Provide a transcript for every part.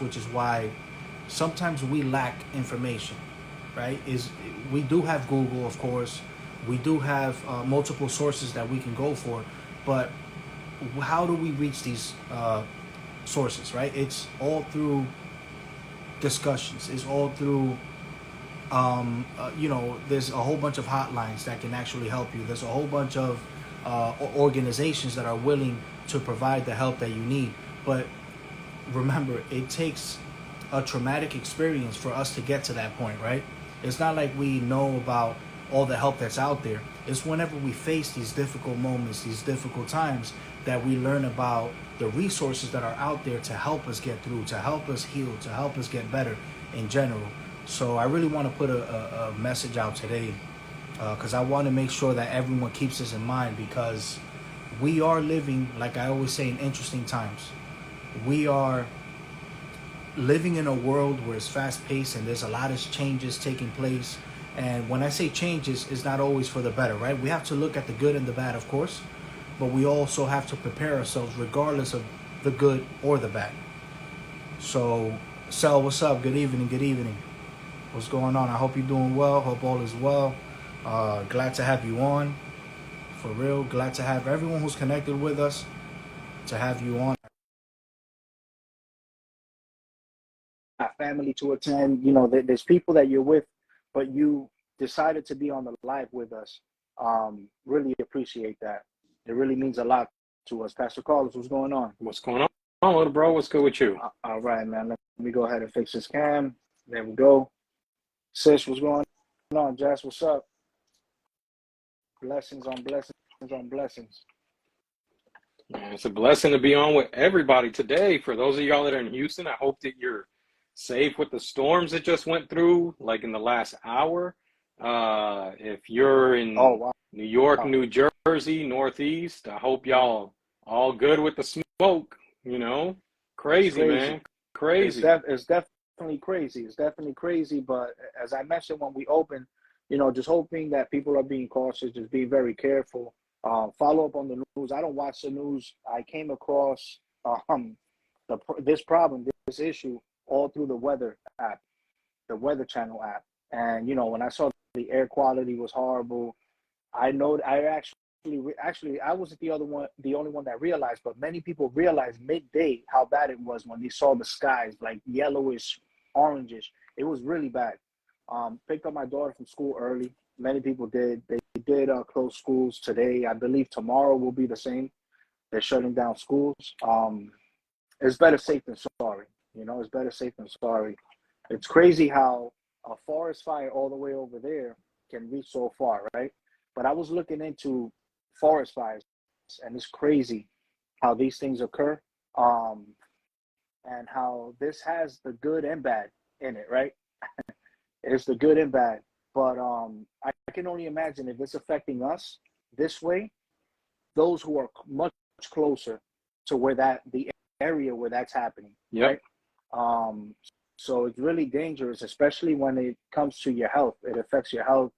which is why sometimes we lack information, right? Is we do have Google, of course, we do have multiple sources that we can go for, but how do we reach these sources, right? It's all through discussions. It's all through there's a whole bunch of hotlines that can actually help you. There's a whole bunch of organizations that are willing to provide the help that you need. But remember, it takes a traumatic experience for us to get to that point, right? It's not like we know about all the help that's out there. It's whenever we face these difficult moments, these difficult times, that we learn about the resources that are out there to help us get through, to help us heal, to help us get better in general. So I really want to put a message out today because I want to make sure that everyone keeps this in mind because we are living, like I always say, in interesting times. We are living in a world where it's fast paced and there's a lot of changes taking place. And when I say changes, it's not always for the better, right? We have to look at the good and the bad, of course, but we also have to prepare ourselves regardless of the good or the bad. So, Sel, what's up? Good evening. Good evening. What's going on? I hope you're doing well. Hope all is well. Glad to have you on. For real. Glad to have everyone who's connected with us to have you on. Family to attend. There's people that you're with, but you decided to be on the live with us. Really appreciate that. It really means a lot to us. Pastor Carlos, what's going on? What's going on, little bro? What's good with you? All right, man. Let me go ahead and fix this cam. There we go. Sis, what's going on? Jess, what's up? Blessings on blessings on blessings. Man, it's a blessing to be on with everybody today. For those of y'all that are in Houston, I hope that you're safe with the storms that just went through, like in the last hour. If you're in wow. New York, New Jersey, Northeast, I hope y'all all good with the smoke. Crazy, man. Crazy. It's definitely crazy. It's definitely crazy. But as I mentioned when we opened, just hoping that people are being cautious, just being very careful. Follow up on the news. I don't watch the news. I came across this problem, this issue, all through the weather app, the Weather Channel app. And when I saw the air quality was horrible, I know I actually I wasn't the only one that realized, but many people realized midday how bad it was when they saw the skies like yellowish, orangish. It was really bad. Picked up my daughter from school early. Many people did. They did close schools today. I believe tomorrow will be the same. They're shutting down schools. It's better safe than sorry. It's better safe than sorry. It's crazy how a forest fire all the way over there can reach so far, right? But I was looking into forest fires, and it's crazy how these things occur, and how this has the good and bad in it, right? It's the good and bad. But I can only imagine if it's affecting us this way, those who are much closer to the area where that's happening, yep. Right? So it's really dangerous, especially when it comes to your health. It affects your health.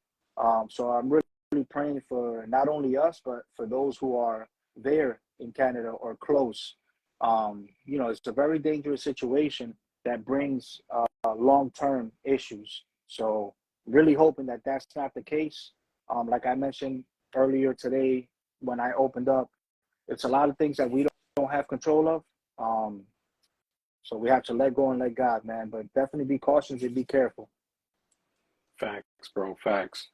So I'm really praying for not only us, but for those who are there in Canada or close. It's a very dangerous situation that brings long-term issues. So really hoping that that's not the case. Like I mentioned earlier today when I opened up, it's a lot of things that we don't have control of. So we have to let go and let God, man. But definitely be cautious and be careful. Facts, bro. Facts.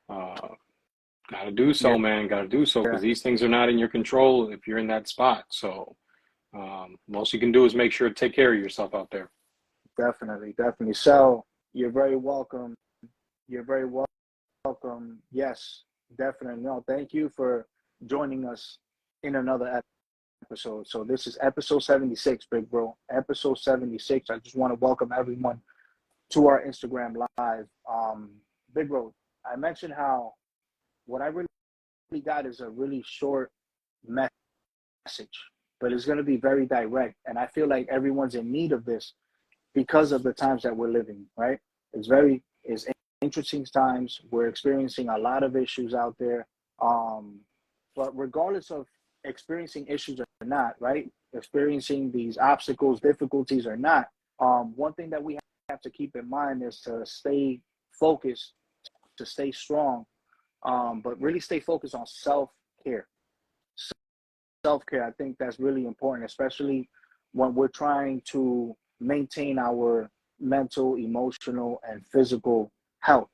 Gotta do so, man. Gotta do so because these things are not in your control if you're in that spot. So most you can do is make sure to take care of yourself out there. Definitely. So you're very welcome. You're very welcome. Yes, definitely. No, thank you for joining us in another episode. So this is episode 76, big bro. Episode 76. I just want to welcome everyone to our Instagram live. Big bro, I mentioned how what I really got is a really short message, but it's going to be very direct. And I feel like everyone's in need of this because of the times that we're living, right? It's interesting times. We're experiencing a lot of issues out there. But regardless of experiencing issues or not, right? experiencing these obstacles, difficulties or not, one thing that we have to keep in mind is to stay focused, to stay strong, but really stay focused on self-care. Self-care, I think that's really important, especially when we're trying to maintain our mental, emotional, and physical health.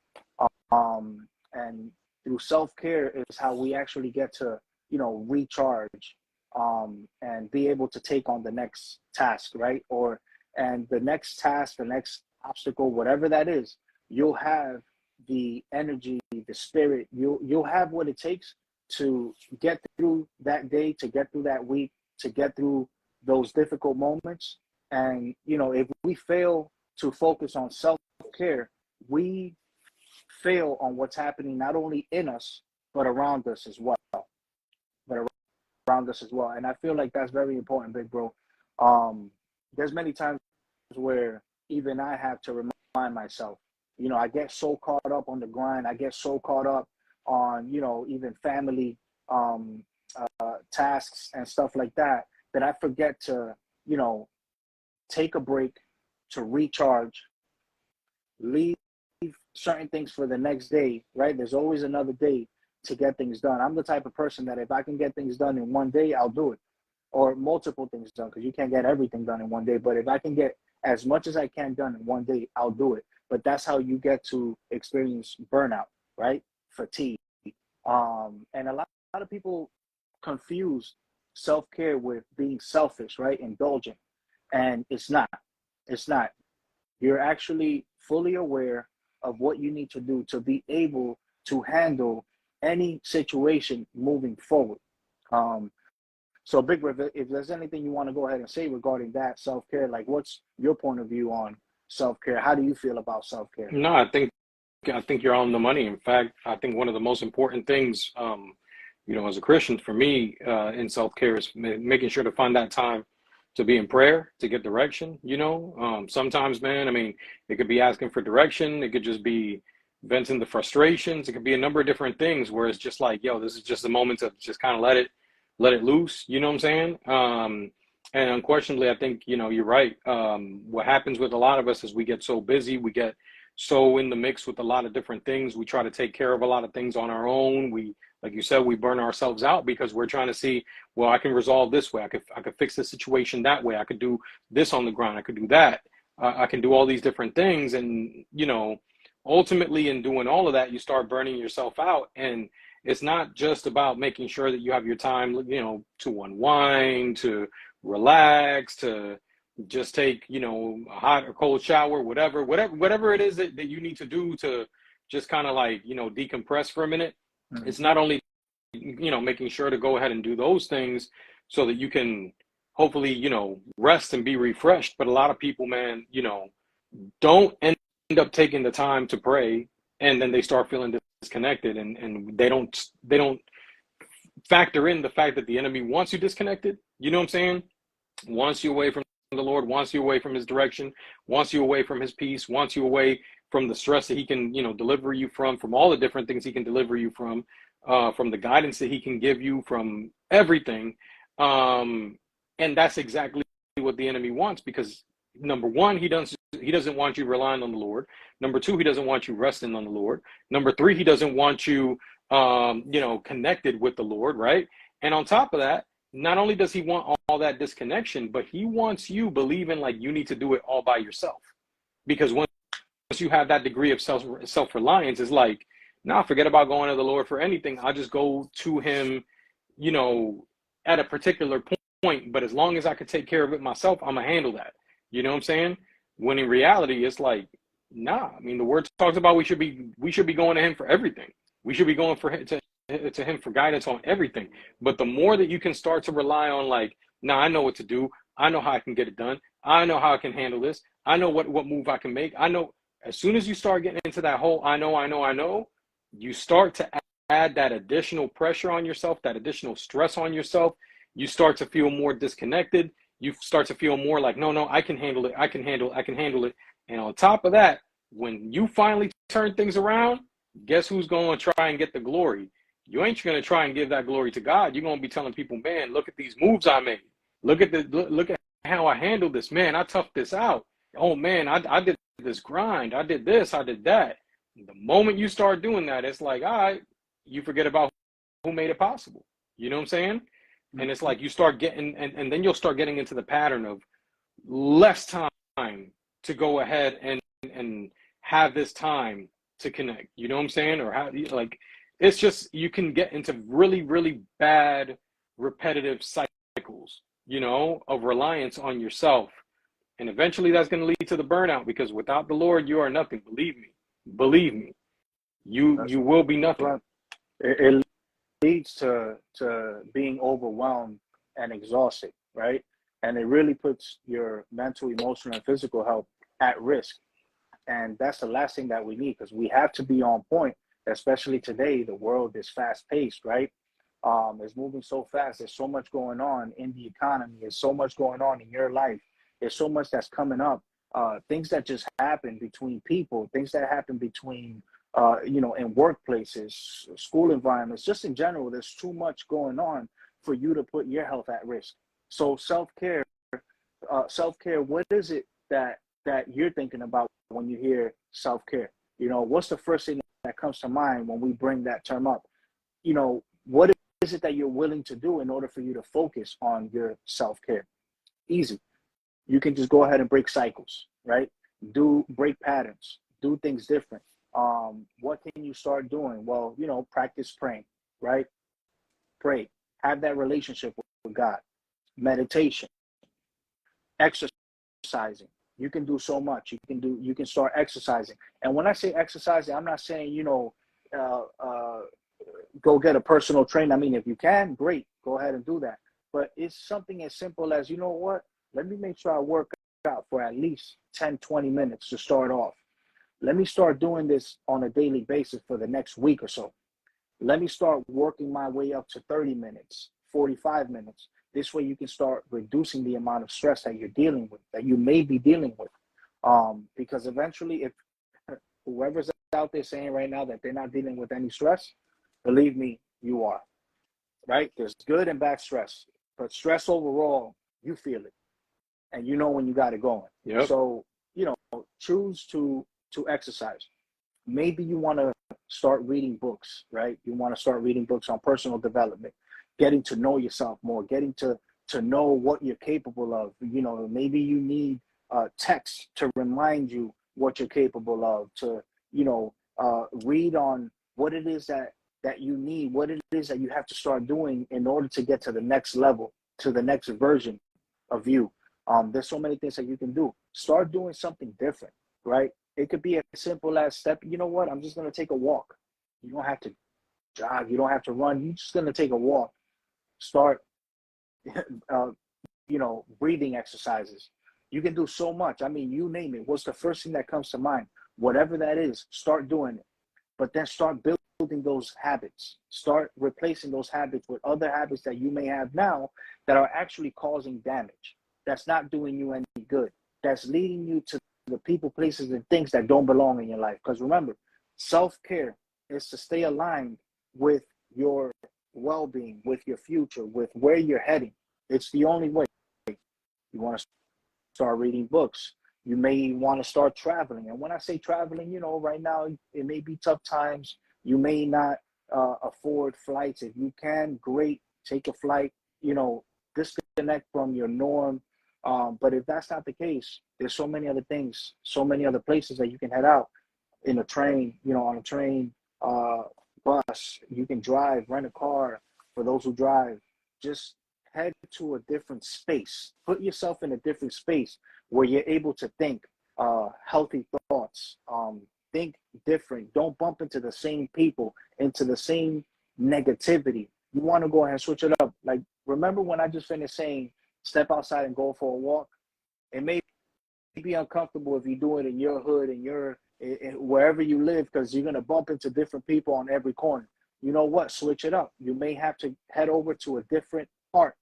And through self-care is how we actually get to, recharge, and be able to take on the next task, right? And the next task, the next obstacle, whatever that is, you'll have the energy, the spirit, you'll have what it takes to get through that day, to get through that week, to get through those difficult moments. And, if we fail to focus on self-care, we fail on what's happening not only in us, but around us as well. And I feel like that's very important, big bro. There's many times where even I have to remind myself, I get so caught up on the grind. I get so caught up on, even family tasks and stuff like that, that I forget to, take a break, to recharge, leave certain things for the next day, right? There's always another day to get things done. I'm the type of person that if I can get things done in one day, I'll do it, or multiple things done, because you can't get everything done in one day. But if I can get as much as I can done in one day, I'll do it. But that's how you get to experience burnout, right? Fatigue. And a lot of people confuse self-care with being selfish, right? Indulgent. And it's not. You're actually fully aware of what you need to do to be able to handle any situation moving forward. So Big River, if there's anything you want to go ahead and say regarding that self-care, like what's your point of view on self-care? How do you feel about self-care? No, I think you're on the money. In fact, I think one of the most important things, as a Christian for me, in self-care is making sure to find that time to be in prayer, to get direction. Sometimes, man, I mean, it could be asking for direction. It could just be venting the frustrations. It could be a number of different things where it's just like, yo, this is just a moment to just kind of let it loose. You know what I'm saying? And unquestionably, I think, you're right. What happens with a lot of us is we get so busy, we get so in the mix with a lot of different things. We try to take care of a lot of things on our own. Like you said, we burn ourselves out because we're trying to see, well, I can resolve this way. I could fix the situation that way. I could do this on the ground. I could do that. I can do all these different things. And, ultimately in doing all of that, you start burning yourself out. And it's not just about making sure that you have your time, to unwind, to relax, to just take, a hot or cold shower, whatever it is that you need to do to just kind of like, decompress for a minute. Mm-hmm. It's not only, making sure to go ahead and do those things so that you can hopefully, rest and be refreshed. But a lot of people, man, don't end up taking the time to pray, and then they start feeling disconnected, and they don't factor in the fact that the enemy wants you disconnected. You know what I'm saying? Wants you away from the Lord, wants you away from his direction, wants you away from his peace, wants you away from the stress that he can, deliver you from all the different things he can deliver you from the guidance that he can give you, from everything. And that's exactly what the enemy wants, because number one, he doesn't want you relying on the Lord. Number two, he doesn't want you resting on the Lord. Number three, he doesn't want you, connected with the Lord, right? And on top of that, not only does he want all that disconnection, but he wants you believing like you need to do it all by yourself. Because once you have that degree of self-reliance, it's like, nah, forget about going to the Lord for anything. I'll just go to him, at a particular point. But as long as I could take care of it myself, I'm going to handle that. You know what I'm saying? When in reality, it's like, nah. I mean, the word talks about we should be going to him for everything. We should be going to him for guidance on everything. But the more that you can start to rely on, like, nah, I know what to do. I know how I can get it done. I know how I can handle this. I know what move I can make. I know. As soon as you start getting into that whole I know, you start to add that additional pressure on yourself, that additional stress on yourself. You start to feel more disconnected. You start to feel more like, no, I can handle it. I can handle it. And on top of that, when you finally turn things around, guess who's going to try and get the glory? You ain't going to try and give that glory to God. You're going to be telling people, man, look at these moves I made. Look at how I handled this. Man, I toughed this out. Oh man, I did this grind. I did this. I did that. The moment you start doing that, it's like, all right, you forget about who made it possible. You know what I'm saying? And it's like you start getting, and then you'll start getting into the pattern of less time to go ahead and have this time to connect. You know what I'm saying? Or how, like, it's just, you can get into really, really bad repetitive cycles, you know, of reliance on yourself. And eventually that's going to lead to the burnout, because without the Lord, you are nothing. Believe me. Believe me. You will be nothing. It leads to being overwhelmed and exhausted, right? And it really puts your mental, emotional, and physical health at risk. And that's the last thing that we need, because we have to be on point, especially today. The world is fast paced, right? It's moving so fast. There's so much going on in the economy. There's so much going on in your life. There's so much that's coming up. Things that just happen between people, things that happen between, in workplaces, school environments, just in general. There's too much going on for you to put your health at risk. So self-care, what is it that you're thinking about when you hear self-care? You know, what's the first thing that comes to mind when we bring that term up? You know, what is it that you're willing to do in order for you to focus on your self-care? Easy. You can just go ahead and break cycles, right? Break patterns, do things different. What can you start doing? Well, practice praying, right? Pray, have that relationship with God. Meditation, exercising. You can do so much. You can start exercising. And when I say exercising, I'm not saying, go get a personal trainer. I mean, if you can, great, go ahead and do that. But it's something as simple as, you know what? Let me make sure I work out for at least 10, 20 minutes to start off. Let me start doing this on a daily basis for the next week or so. Let me start working my way up to 30 minutes, 45 minutes. This way you can start reducing the amount of stress that you're dealing with, that you may be dealing with. Because eventually, if whoever's out there saying right now that they're not dealing with any stress, believe me, you are, right? There's good and bad stress, but stress overall, you feel it. And you know when you got it going. Yep. So, choose to exercise. Maybe you want to start reading books, right? You want to start reading books on personal development, getting to know yourself more, getting to know what you're capable of. Maybe you need text to remind you what you're capable of, to, read on what it is that you need, what it is that you have to start doing in order to get to the next level, to the next version of you. There's so many things that you can do. Start doing something different, right? It could be as simple as step, you know what? I'm just going to take a walk. You don't have to jog. You don't have to run. You're just going to take a walk. Start, breathing exercises. You can do so much. I mean, you name it. What's the first thing that comes to mind? Whatever that is, start doing it. But then start building those habits. Start replacing those habits with other habits that you may have now that are actually causing damage. That's not doing you any good. That's leading you to the people, places, and things that don't belong in your life. Because remember, self-care is to stay aligned with your well-being, with your future, with where you're heading. It's the only way. You want to start reading books. You may want to start traveling. And when I say traveling, right now it may be tough times. You may not afford flights. If you can, great, take a flight, disconnect from your norm. But if that's not the case, there's so many other things, so many other places that you can head out. In a train, on a train, bus, you can drive, rent a car for those who drive. Just head to a different space. Put yourself in a different space where you're able to think healthy thoughts. Think different. Don't bump into the same people, into the same negativity. You want to go ahead and switch it up. Like, remember when I just finished saying, step outside and go for a walk? It may be uncomfortable if you do it in your hood, in wherever you live, because you're going to bump into different people on every corner. You know what? Switch it up. You may have to head over to a different part.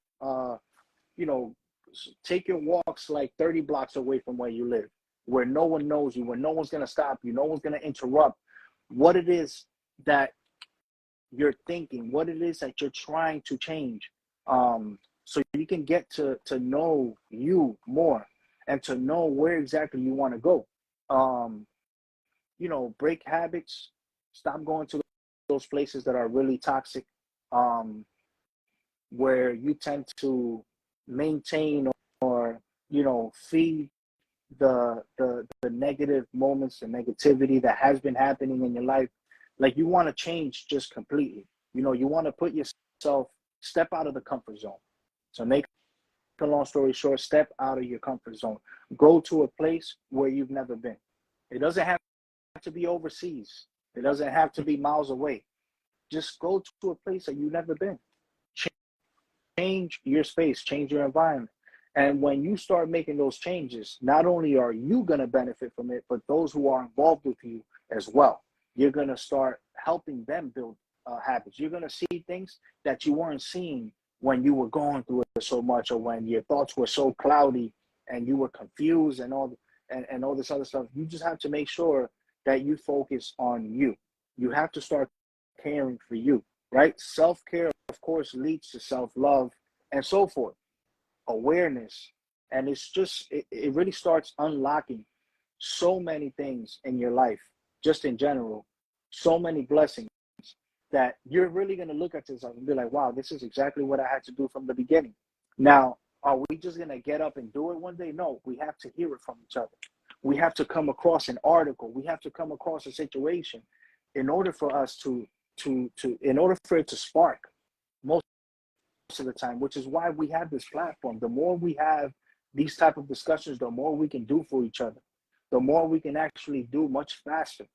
Take your walks like 30 blocks away from where you live, where no one knows you, where no one's going to stop you, no one's going to interrupt what it is that you're thinking, what it is that you're trying to change. so you can get to know you more and to know where exactly you want to go. You know, break habits, stop going to those places that are really toxic, um, where you tend to maintain or, you know, feed the negative moments, the negativity that has been happening in your life. Like, you want to change just completely. You know, you want to put yourself, step out of the comfort zone. So make a long story short, step out of your comfort zone. Go to a place where you've never been. It doesn't have to be overseas. It doesn't have to be miles away. Just go to a place that you've never been. Change your space, change your environment. And when you start making those changes, not only are you going to benefit from it, but those who are involved with you as well. You're going to start helping them build habits. You're going to see things that you weren't seeing when you were going through it so much, or when your thoughts were so cloudy and you were confused and all this other stuff. You just have to make sure that you focus on you. You have to start caring for you, right? Self-care, of course, leads to self-love and so forth. Awareness. And it's just, it really starts unlocking so many things in your life, just in general, so many blessings, that you're really going to look at this and be like, wow, this is exactly what I had to do from the beginning. Now, are we just going to get up and do it one day? No, we have to hear it from each other. We have to come across an article. We have to come across a situation in order for us in order for it to spark most of the time, which is why we have this platform. The more we have these type of discussions, the more we can do for each other, the more we can actually do much faster.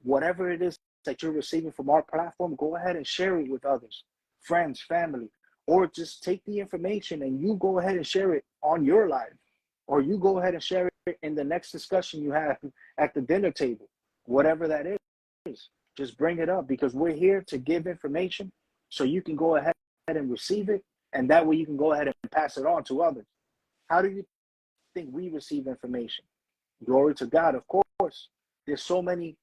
Whatever it is that you're receiving from our platform, go ahead and share it with others, friends, family, or just take the information and you go ahead and share it on your live, or you go ahead and share it in the next discussion you have at the dinner table, whatever that is. Just bring it up, because we're here to give information so you can go ahead and receive it, and that way you can go ahead and pass it on to others. How do you think we receive information? Glory to God, of course. There's so many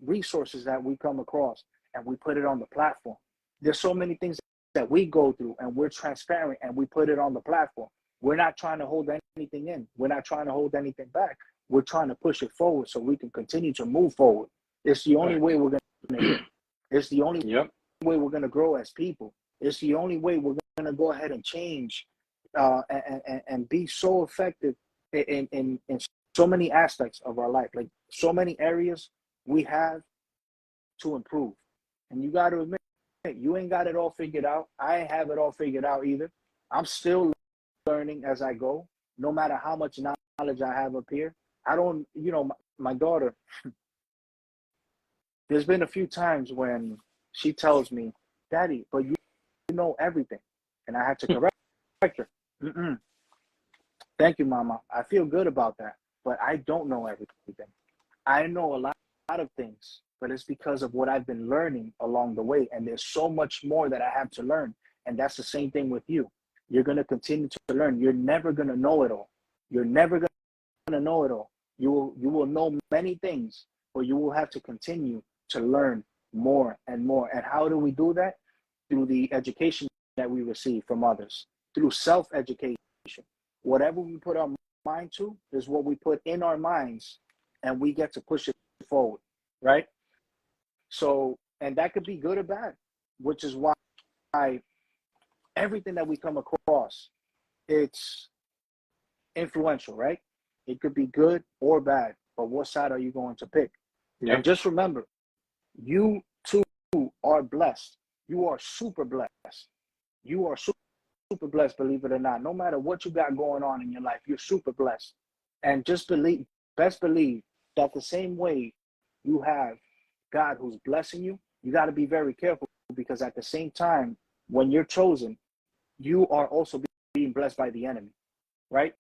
resources that we come across and we put it on the platform. There's so many things that we go through and we're transparent and we put it on the platform. We're not trying to hold anything in. We're not trying to hold anything back. We're trying to push it forward so we can continue to move forward. It's the only way we're going to, it's the only way we're going to grow as people. It's the only way we're going to go ahead and change and be so effective in so many aspects of our life. Like, so many areas we have to improve. And you got to admit, you ain't got it all figured out. I ain't have it all figured out either. I'm still learning as I go, no matter how much knowledge I have up here. I don't, you know, my daughter, there's been a few times when she tells me, Daddy, but you know everything. And I had to correct her. Thank you, Mama. I feel good about that. But I don't know everything. I know a lot of things, but it's because of what I've been learning along the way. And there's so much more that I have to learn. And that's the same thing with you. You're going to continue to learn. You're never going to know it all. You're never going to know it all. You will know many things, but you will have to continue to learn more and more. And how do we do that? Through the education that we receive from others, through self-education. Whatever we put our mind to is what we put in our minds, and we get to push it forward, right? So, and that could be good or bad, which is why everything that we come across, it's influential, right? It could be good or bad, but what side are you going to pick? Yep. And just remember, you too are blessed. You are super blessed. You are super blessed, believe it or not. No matter what you got going on in your life, you're super blessed. And just best believe that the same way you have God who's blessing you, you got to be very careful, because at the same time, when you're chosen, you are also being blessed by the enemy, right?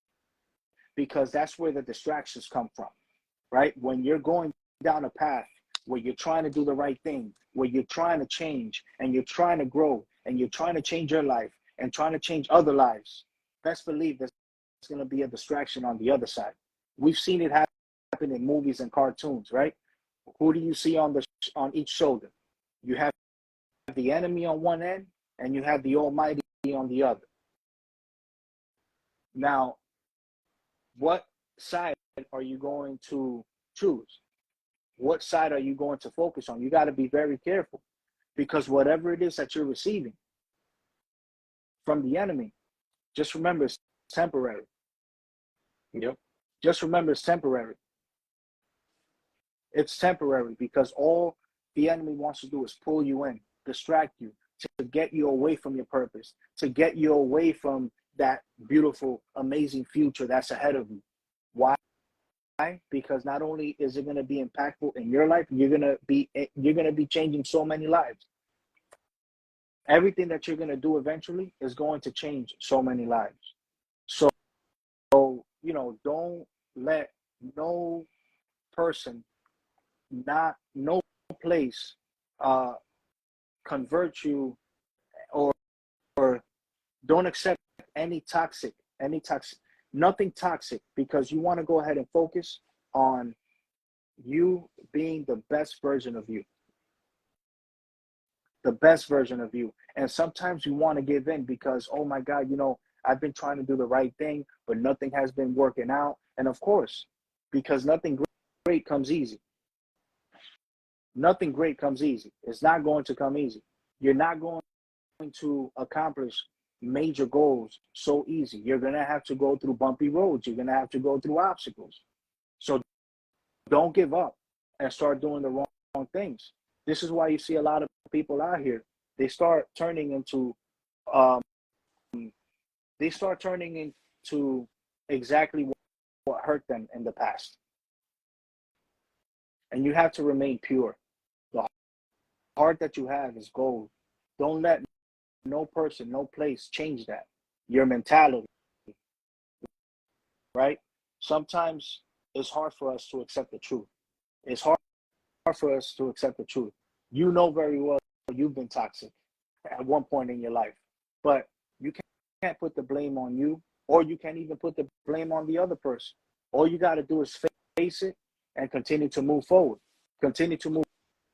Because that's where the distractions come from, right? When you're going down a path where you're trying to do the right thing, where you're trying to change and you're trying to grow and you're trying to change your life and trying to change other lives, best believe there's going to be a distraction on the other side. We've seen it happen in movies and cartoons, right? Who do you see on each shoulder? You have the enemy on one end and you have the Almighty on the other. Now, what side are you going to choose? What side are you going to focus on? You got to be very careful, because whatever it is that you're receiving from the enemy, just remember it's temporary. Yep. Just remember it's temporary. It's temporary, because all the enemy wants to do is pull you in, distract you, to get you away from your purpose, to get you away from that beautiful, amazing future that's ahead of you. Why? Because not only is it going to be impactful in your life, you're going to be changing so many lives. Everything that you're going to do eventually is going to change so many lives. So don't let no person, no place convert you, or don't accept nothing toxic, because you want to go ahead and focus on you being the best version of you. The best version of you. And sometimes you want to give in because, oh my God, I've been trying to do the right thing, but nothing has been working out. And of course, because nothing great comes easy. Nothing great comes easy. It's not going to come easy. You're not going to accomplish major goals so easy. You're going to have to go through bumpy roads. You're going to have to go through obstacles. So don't give up and start doing the wrong things. This is why you see a lot of people out here, they start turning into exactly what hurt them in the past. And you have to remain pure. The heart that you have is gold. Don't let no person, no place change that. Your mentality, right? Sometimes it's hard for us to accept the truth. It's hard for us to accept the truth. You know very well you've been toxic at one point in your life, but you can't put the blame on you, or you can't even put the blame on the other person. All you got to do is face it and continue to move forward. Continue to move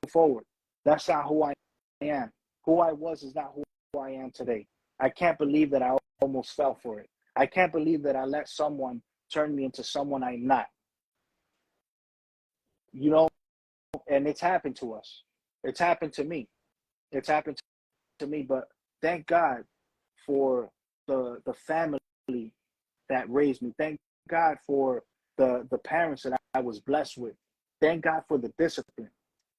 forward. That's not who I am. Who I was is not who I am today. I can't believe that I almost fell for it. I can't believe that I let someone turn me into someone I'm not. And it's happened to us. It's happened to me. It's happened to me, but thank God for the family that raised me. Thank God for the parents that I was blessed with. Thank God for the discipline.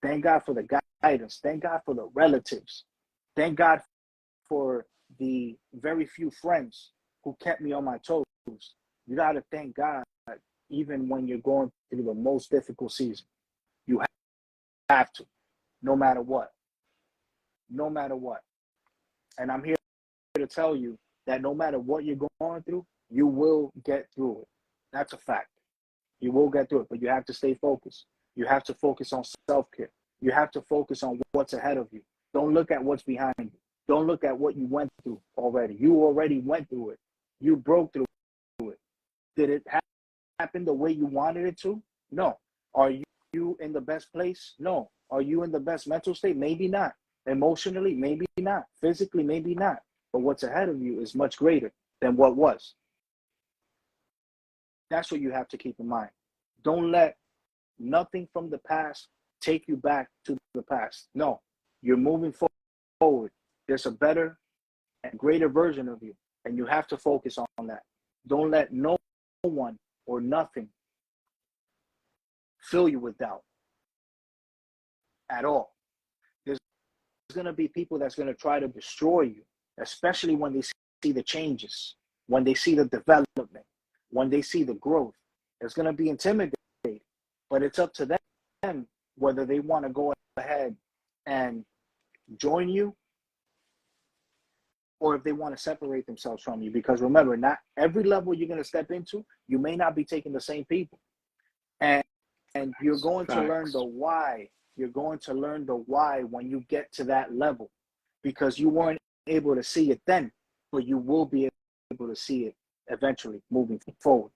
Thank God for the guidance. Thank God for the relatives. Thank God for the very few friends who kept me on my toes. You got to thank God even when you're going through the most difficult season. You have to, no matter what. No matter what. And I'm here to tell you that no matter what you're going through, you will get through it. That's a fact. You will get through it, but you have to stay focused. You have to focus on self-care. You have to focus on what's ahead of you. Don't look at what's behind you. Don't look at what you went through already. You already went through it. You broke through it. Did it happen the way you wanted it to? No. Are you in the best place? No. Are you in the best mental state? Maybe not. Emotionally, maybe not. Physically, maybe not. But what's ahead of you is much greater than what was. That's what you have to keep in mind. Don't let nothing from the past take you back to the past. No, you're moving forward. There's a better and greater version of you, and you have to focus on that. Don't let no one or nothing fill you with doubt at all. There's going to be people that's going to try to destroy you, especially when they see the changes, when they see the development, when they see the growth. It's going to be intimidating, but it's up to them whether they want to go ahead and join you or if they want to separate themselves from you. Because remember, not every level you're going to step into, you may not be taking the same people. And you're going to learn the why. You're going to learn the why when you get to that level, because you weren't able to see it then, but you will be able to see it eventually moving forward.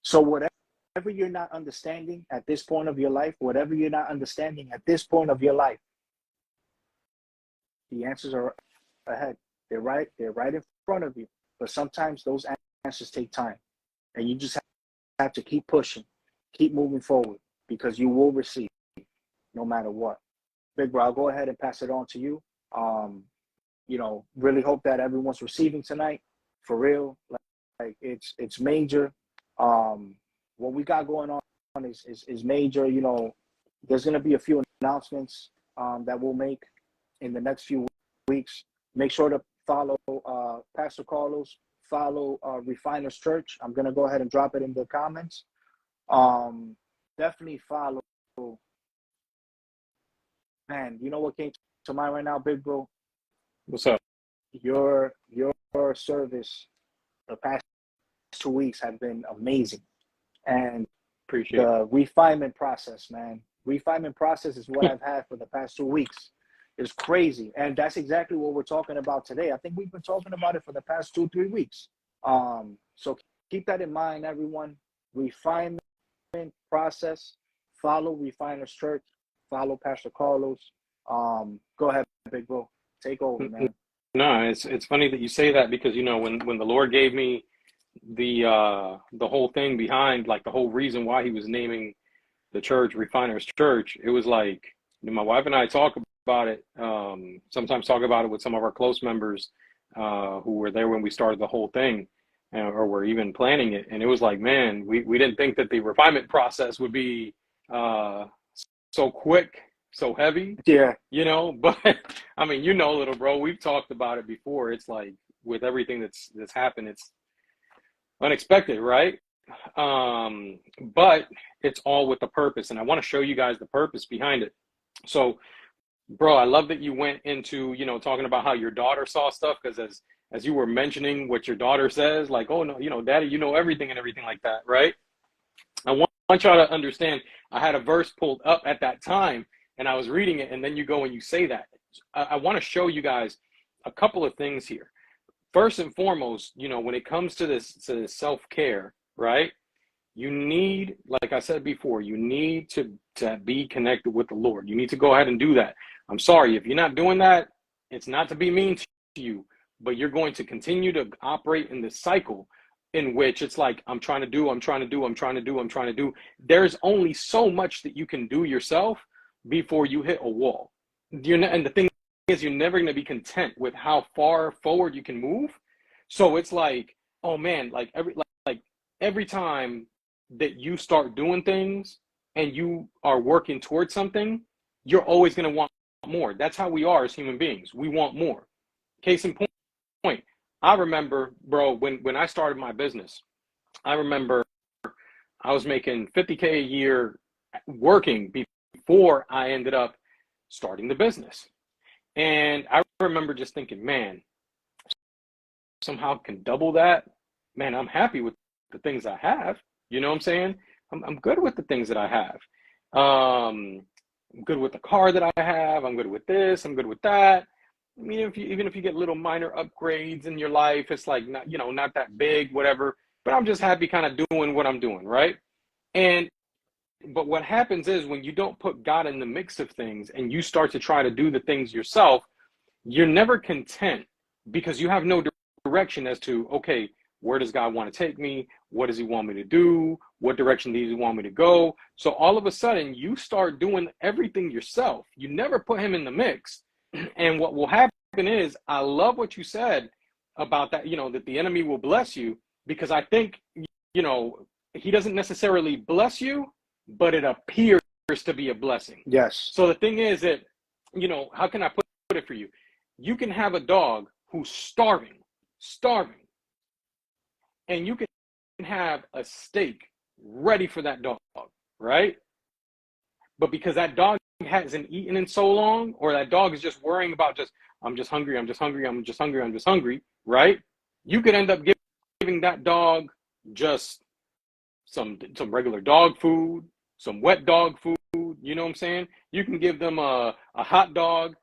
So whatever you're not understanding at this point of your life, whatever you're not understanding at this point of your life, the answers are ahead. They're right in front of you. But sometimes those answers take time, and you just have to keep pushing, keep moving forward, because you will receive no matter what. Big bro, I'll go ahead and pass it on to you. Really hope that everyone's receiving tonight, for real. Like it's major. What we got going on is major. There's gonna be a few announcements that we'll make in the next few weeks. Make sure to follow Pastor Carlos, follow Refiners Church. I'm gonna go ahead and drop it in the comments. Definitely follow. Man, you know what came to mind right now, big bro? What's up? Your service the past 2 weeks have been amazing, and Appreciate it. the refinement process, man. Refinement process is what I've had for the past 2 weeks. It's crazy, and that's exactly what we're talking about today. I think we've been talking about it for the past 2-3 weeks. So keep that in mind, everyone. Refinement process. Follow Refiners Church. Follow Pastor Carlos. Go ahead, big bro. Take over, man. No, it's funny that you say that, because when the Lord gave me the whole thing behind, like the whole reason why he was naming the church Refiners Church, it was like, my wife and I talk about it, sometimes talk about it with some of our close members who were there when we started the whole thing, or were even planning it. And it was like, man, we didn't think that the refinement process would be so quick, so heavy. Yeah. But I mean, little bro, we've talked about it before. It's like, with everything that's happened, it's unexpected, right? But it's all with the purpose, and I want to show you guys the purpose behind it. So, bro, I love that you went into, talking about how your daughter saw stuff, because as you were mentioning what your daughter says, like, oh no, daddy, you know everything and everything like that, right? I want y'all to understand, I had a verse pulled up at that time, and I was reading it, and then you go and you say that. I want to show you guys a couple of things here. First and foremost, when it comes to this self-care, right? You need, like I said before, you need to be connected with the Lord. You need to go ahead and do that. I'm sorry, if you're not doing that, it's not to be mean to you, but you're going to continue to operate in this cycle in which it's like, I'm trying to do. There's only so much that you can do yourself before you hit a wall. And the thing is, you're never going to be content with how far forward you can move. So it's like, oh man, like every time that you start doing things and you are working towards something, you're always going to want more. That's how we are as human beings. We want more. Case in point, I remember, bro, when I started my business, I remember I was making $50K a year working before I ended up starting the business. And I remember just thinking, man, somehow I can double that. Man, I'm happy with the things I have. You know what I'm saying? I'm good with the things that I have. I'm good with the car that I have. I'm good with this. I'm good with that. I mean, even if you get little minor upgrades in your life, it's like not that big, whatever. But I'm just happy kind of doing what I'm doing, right? But what happens is, when you don't put God in the mix of things and you start to try to do the things yourself, you're never content, because you have no direction as to, okay, where does God want to take me? What does he want me to do? What direction does he want me to go? So all of a sudden, you start doing everything yourself. You never put him in the mix. And what will happen is, I love what you said about that, that the enemy will bless you, because I think, he doesn't necessarily bless you, but it appears to be a blessing. Yes. So the thing is that, how can I put it for you? You can have a dog who's starving, and you can have a steak ready for that dog, right? But because that dog hasn't eaten in so long, or that dog is just worrying about I'm just hungry, right? You could end up giving that dog just some regular dog food, some wet dog food, you know what I'm saying? You can give them a hot dog,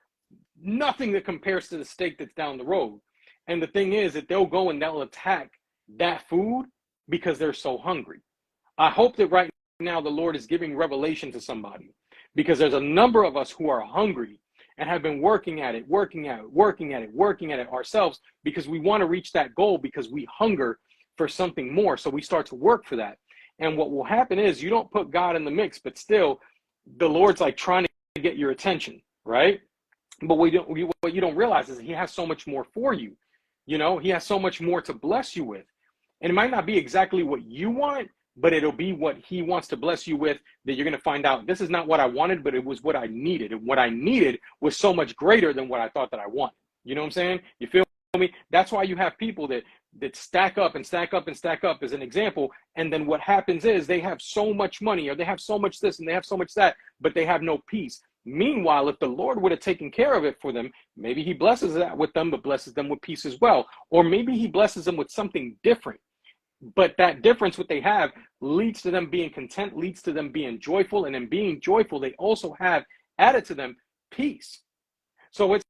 nothing that compares to the steak that's down the road. And the thing is that they'll go and they'll attack that food because they're so hungry. I hope that right now the Lord is giving revelation to somebody, because there's a number of us who are hungry and have been working at it ourselves, because we want to reach that goal, because we hunger for something more. So we start to work for that. And what will happen is you don't put God in the mix, but still the Lord's like trying to get your attention, right? But what you don't realize is he has so much more for you. You know, he has so much more to bless you with. And it might not be exactly what you want, but it'll be what he wants to bless you with, that you're going to find out this is not what I wanted, but it was what I needed. And what I needed was so much greater than what I thought that I wanted. You know what I'm saying? You feel me? That's why you have people that stack up and stack up and stack up as an example. And then what happens is they have so much money, or they have so much this and they have so much that, but they have no peace. Meanwhile, if the Lord would have taken care of it for them, maybe he blesses that with them, but blesses them with peace as well. Or maybe he blesses them with something different. But that difference, what they have, leads to them being content, leads to them being joyful. And in being joyful, they also have added to them peace. So it's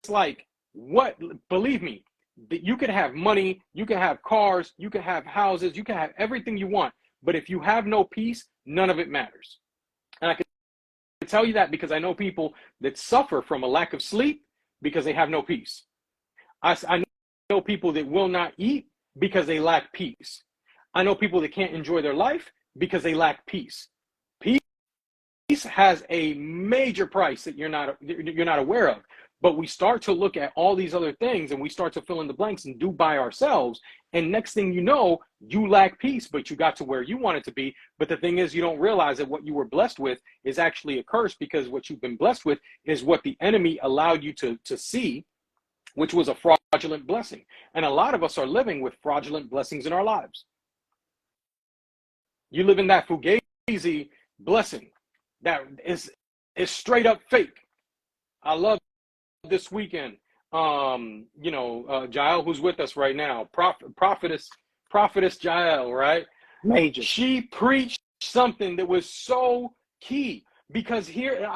like, what, believe me, that you can have money, you can have cars, you can have houses, you can have everything you want. But if you have no peace, none of it matters. And I can tell you that because I know people that suffer from a lack of sleep because they have no peace. I know people that will not eat because they lack peace. I know people that can't enjoy their life because they lack peace. Peace has a major price that you're not aware of. But we start to look at all these other things and we start to fill in the blanks and do by ourselves. And next thing you know, you lack peace, but you got to where you want it to be. But the thing is, you don't realize that what you were blessed with is actually a curse, because what you've been blessed with is what the enemy allowed you to see, which was a fraudulent blessing. And a lot of us are living with fraudulent blessings in our lives. You live in that fugazi blessing that is straight up fake. I love this weekend, Jael, who's with us right now, prophetess Jael, right? Major. She preached something that was so key, because here,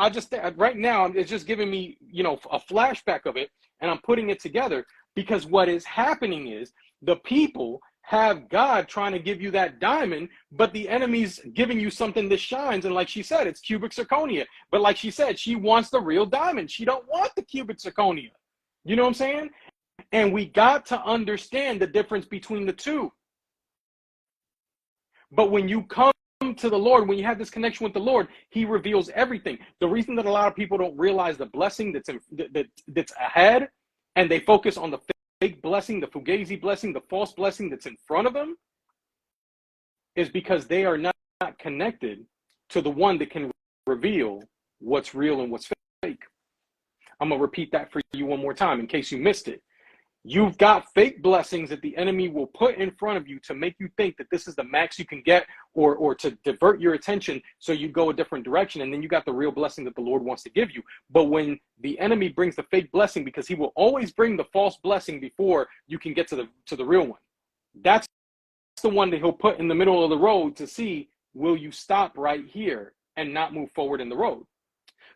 right now, it's just giving me, a flashback of it, and I'm putting it together, because what is happening is the people have God trying to give you that diamond, but the enemy's giving you something that shines. And like she said, it's cubic zirconia. But like she said, she wants the real diamond. She don't want the cubic zirconia. You know what I'm saying? And we got to understand the difference between the two. But when you come to the Lord, when you have this connection with the Lord, he reveals everything. The reason that a lot of people don't realize the blessing that's ahead, and they focus on the fake blessing, the fugazi blessing, the false blessing that's in front of them, is because they are not connected to the one that can reveal what's real and what's fake. I'm going to repeat that for you one more time in case you missed it. You've got fake blessings that the enemy will put in front of you to make you think that this is the max you can get, or to divert your attention so you go a different direction. And then you got the real blessing that the Lord wants to give you. But when the enemy brings the fake blessing, because he will always bring the false blessing before you can get to the real one. That's the one that he'll put in the middle of the road to see, will you stop right here and not move forward in the road?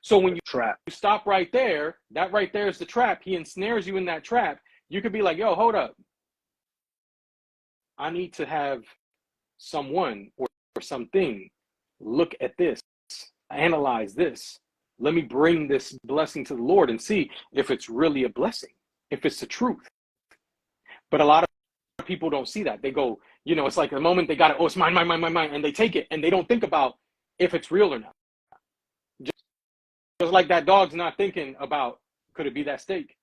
So when you stop right there, that right there is the trap. He ensnares you in that trap. You could be like, yo, hold up. I need to have someone or something look at this, analyze this. Let me bring this blessing to the Lord and see if it's really a blessing, if it's the truth. But a lot of people don't see that. They go, it's like the moment they got it, oh, it's mine, and they take it and they don't think about if it's real or not. Just like that dog's not thinking about, could it be that steak?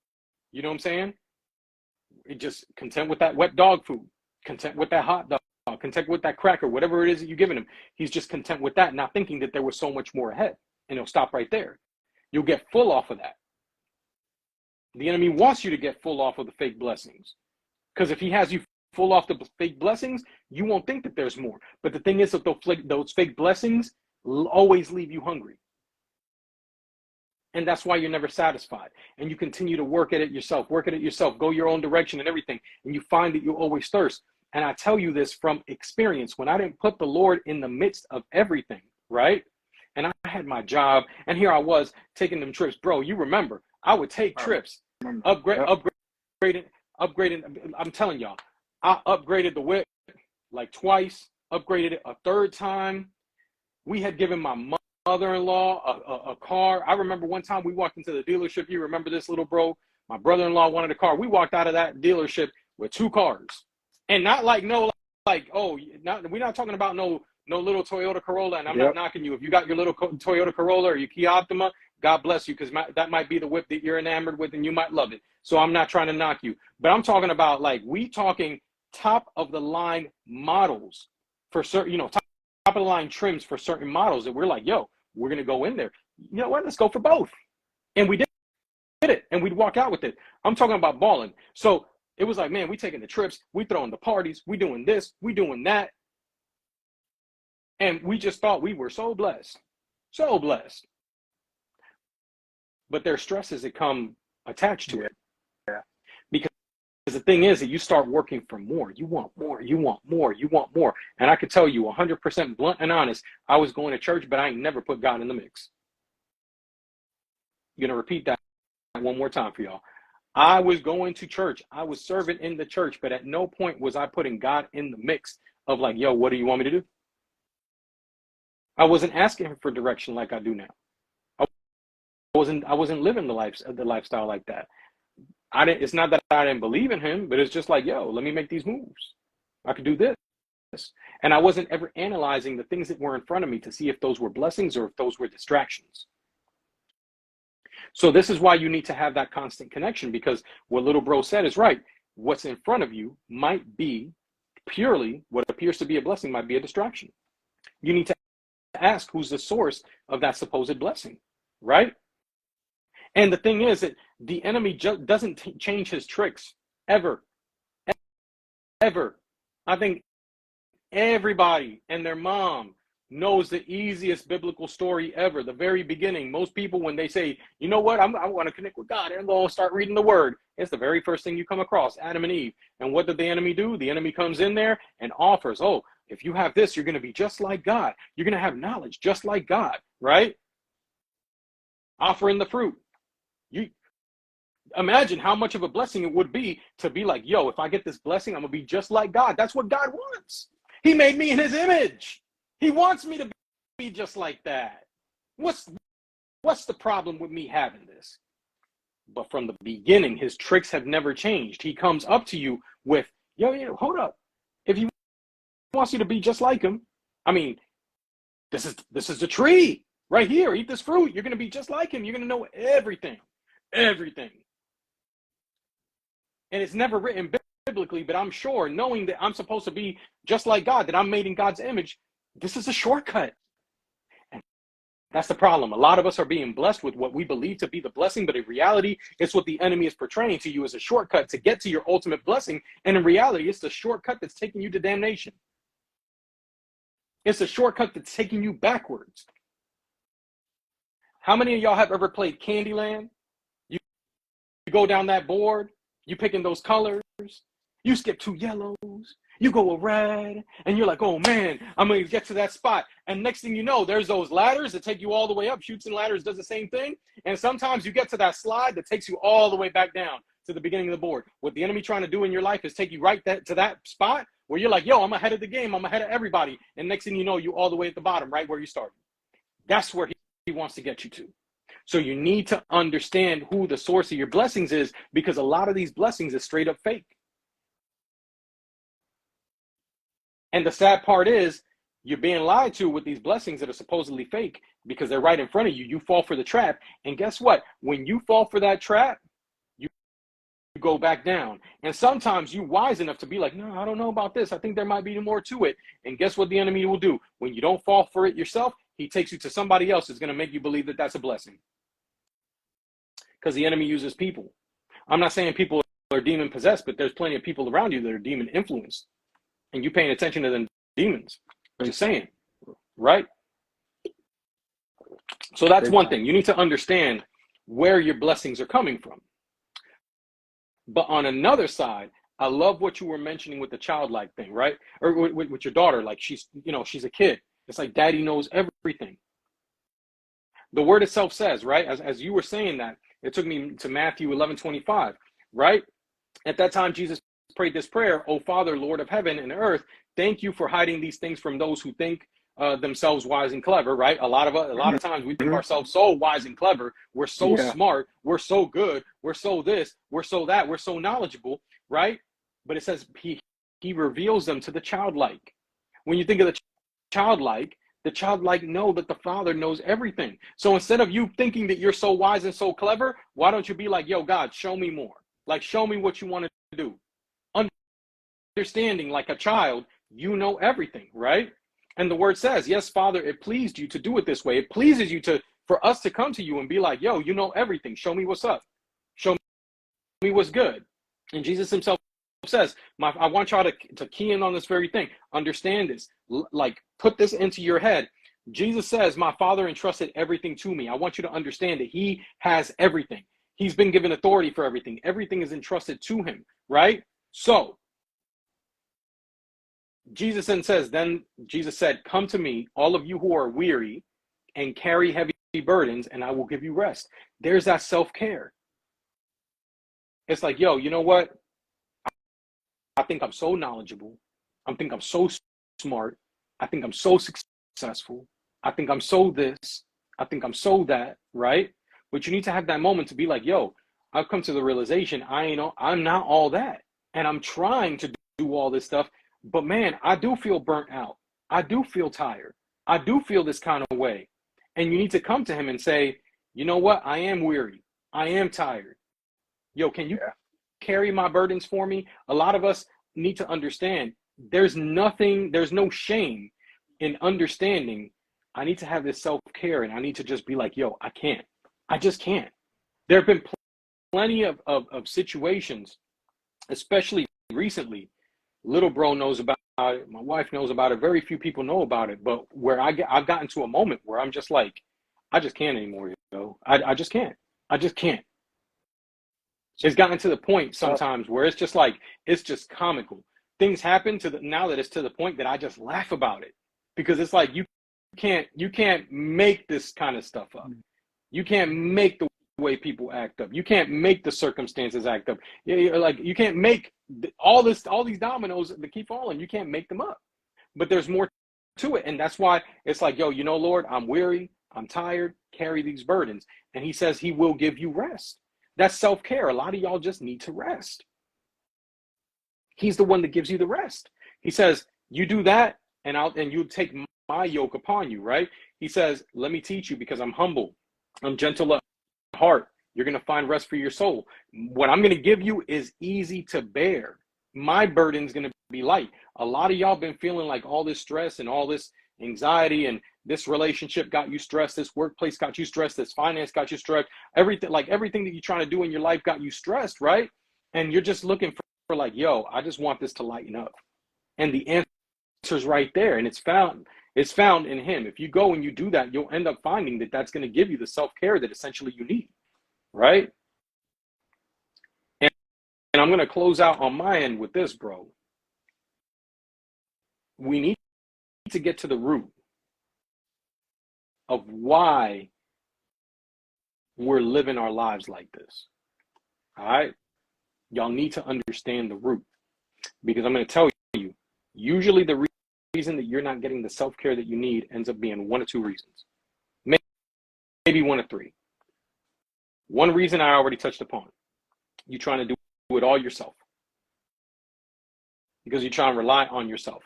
You know what I'm saying? It just content with that wet dog food, content with that hot dog, content with that cracker, whatever it is that you're giving him. He's just content with that, not thinking that there was so much more ahead. And he'll stop right there. You'll get full off of that. The enemy wants you to get full off of the fake blessings. Because if he has you full off the fake blessings, you won't think that there's more. But the thing is that those fake blessings always leave you hungry. And that's why you're never satisfied. And you continue to work at it yourself, go your own direction and everything. And you find that you always thirst. And I tell you this from experience. When I didn't put the Lord in the midst of everything, right? And I had my job, and here I was taking them trips. Bro, you remember, I would take trips, upgrading. I'm telling y'all, I upgraded the whip like twice, upgraded it a third time. We had given my mother-in-law a car. I remember one time we walked into the dealership. You remember this, little bro? My brother-in-law wanted a car. We walked out of that dealership with 2 cars. And not like no like, oh, we're not talking about no little Toyota Corolla, and I'm not knocking you. If you got your little Toyota Corolla or your Kia Optima, God bless you, because that might be the whip that you're enamored with and you might love it. So I'm not trying to knock you. But I'm talking about, like, we talking top of the line models for certain, top of the line trims for certain models that we're like, yo, we're going to go in there. You know what? Let's go for both. And we did it, and we'd walk out with it. I'm talking about balling. So it was like, man, we taking the trips, we throwing the parties, we doing this, we doing that. And we just thought we were so blessed. So blessed. But there's stresses that come attached to it. Yeah. Because the thing is that you start working for more. You want more, you want more, you want more. And I could tell you 100% blunt and honest, I was going to church, but I ain't never put God in the mix. I'm going to repeat that one more time for y'all. I was going to church. I was serving in the church, but at no point was I putting God in the mix of like, yo, what do you want me to do? I wasn't asking him for direction like I do now. I wasn't living the lifestyle like that. It's not that I didn't believe in him, but it's just like, yo, let me make these moves. I could do this. And I wasn't ever analyzing the things that were in front of me to see if those were blessings or if those were distractions. So this is why you need to have that constant connection, because what little bro said is right. What's in front of you might be purely what appears to be a blessing, might be a distraction. You need to ask who's the source of that supposed blessing, right? And the thing is that the enemy doesn't change his tricks ever. Ever. I think everybody and their mom knows the easiest biblical story ever, the very beginning. Most people, when they say, you know what, I want to connect with God, and going to start reading the word, it's the very first thing you come across, Adam and Eve. And what did the enemy do? The enemy comes in there and offers, oh, if you have this, you're going to be just like God. You're going to have knowledge just like God, right? Offering the fruit. You imagine how much of a blessing it would be to be like, yo, if I get this blessing, I'm going to be just like God. That's what God wants. He made me in his image. He wants me to be just like that. What's the problem with me having this? But from the beginning, his tricks have never changed. He comes up to you with, yo, hold up. If he wants you to be just like him, I mean, this is the tree right here. Eat this fruit. You're going to be just like him. You're going to know everything. Everything. And it's never written biblically, but I'm sure, knowing that I'm supposed to be just like God, that I'm made in God's image, this is a shortcut. And that's the problem. A lot of us are being blessed with what we believe to be the blessing, but in reality, it's what the enemy is portraying to you as a shortcut to get to your ultimate blessing. And in reality, it's the shortcut that's taking you to damnation. It's a shortcut that's taking you backwards. How many of y'all have ever played Candyland? You go down that board, you picking those colors, you skip 2 yellows, you go a red, and you're like, oh man, I'm going to get to that spot. And next thing you know, there's those ladders that take you all the way up. Chutes and Ladders does the same thing. And sometimes you get to that slide that takes you all the way back down to the beginning of the board. What the enemy trying to do in your life is take you right to that spot where you're like, yo, I'm ahead of the game. I'm ahead of everybody. And next thing you know, you all the way at the bottom, right where you started. That's where he wants to get you to. So you need to understand who the source of your blessings is, because a lot of these blessings is straight up fake. And the sad part is you're being lied to with these blessings that are supposedly fake because they're right in front of you. You fall for the trap. And guess what? When you fall for that trap, you go back down. And sometimes you're wise enough to be like, no, I don't know about this. I think there might be more to it. And guess what the enemy will do? When you don't fall for it yourself, he takes you to somebody else who's going to make you believe that that's a blessing. Because the enemy uses people. I'm not saying people are demon possessed, but there's plenty of people around you that are demon influenced. And you paying attention to them demons. Just saying. Right? So that's one thing. You need to understand where your blessings are coming from. But on another side, I love what you were mentioning with the childlike thing, right? Or with your daughter, like she's a kid. It's like daddy knows everything. The word itself says, right? As you were saying that, it took me to Matthew 11:25, right? At that time, Jesus prayed this prayer, "O Father, Lord of heaven and earth, thank you for hiding these things from those who think themselves wise and clever," right? A lot of times we think ourselves so wise and clever. We're so smart. We're so good. We're so this. We're so that. We're so knowledgeable, right? But it says he he reveals them to the childlike. When you think of the childlike know that the Father knows everything. So instead of you thinking that you're so wise and so clever, why don't you be like, yo, God, show me more. Like, show me what you want to do. Understanding like a child, you know everything, right? And the word says, yes, Father, it pleased you to do it this way. It pleases you for us to come to you and be like, yo, you know everything. Show me what's up. Show me what's good. And Jesus himself says, I want y'all to key in on this very thing. Understand this. Like, put this into your head. Jesus says, my Father entrusted everything to me. I want you to understand that he has everything. He's been given authority for everything. Everything is entrusted to him, right? So, then Jesus said, come to me, all of you who are weary and carry heavy burdens, and I will give you rest. There's that self-care. It's like, yo, you know what? I think I'm so knowledgeable. I think I'm so smart. I think I'm so successful. I think I'm so this. I think I'm so that, right? But you need to have that moment to be like, yo, I've come to the realization I'm not all that. And I'm trying to do all this stuff. But man, I do feel burnt out. I do feel tired. I do feel this kind of way. And you need to come to him and say, you know what? I am weary. I am tired. Yo, can you carry my burdens for me? A lot of us need to understand there's no shame in understanding. I need to have this self-care, and I need to just be like, yo, I can't. I just can't. There have been plenty of situations, especially recently. Little bro knows about it. My wife knows about it. Very few people know about it. But where I've gotten to a moment where I'm just like, I just can't anymore, yo. I just can't. I just can't. It's gotten to the point sometimes where it's just like, it's just comical. Things happen now that it's to the point that I just laugh about it, because it's like, you can't make this kind of stuff up. You can't make the way people act up. You can't make the circumstances act up. Like, you can't make all these dominoes that keep falling. You can't make them up. But there's more to it. And that's why it's like, yo, you know, Lord, I'm weary, I'm tired, carry these burdens. And he says he will give you rest. That's self-care. A lot of y'all just need to rest. He's the one that gives you the rest. He says, you do that, and you take my yoke upon you, right? He says, let me teach you, because I'm humble. I'm gentle at heart. You're going to find rest for your soul. What I'm going to give you is easy to bear. My burden's going to be light. A lot of y'all been feeling like all this stress and all this anxiety, and this relationship got you stressed, this workplace got you stressed, this finance got you stressed, everything that you're trying to do in your life got you stressed, right? And you're just looking for like, yo, I just want this to lighten up. And the answer's right there, and it's found in him. If you go and you do that, you'll end up finding that that's going to give you the self-care that essentially you need, right? And I'm going to close out on my end with this, bro. We need to get to the root of why we're living our lives like this. All right? Y'all need to understand the root, because I'm going to tell you, usually the reason that you're not getting the self-care that you need ends up being one or two reasons. Maybe one or three. One reason I already touched upon. You're trying to do it all yourself, because you're trying to rely on yourself.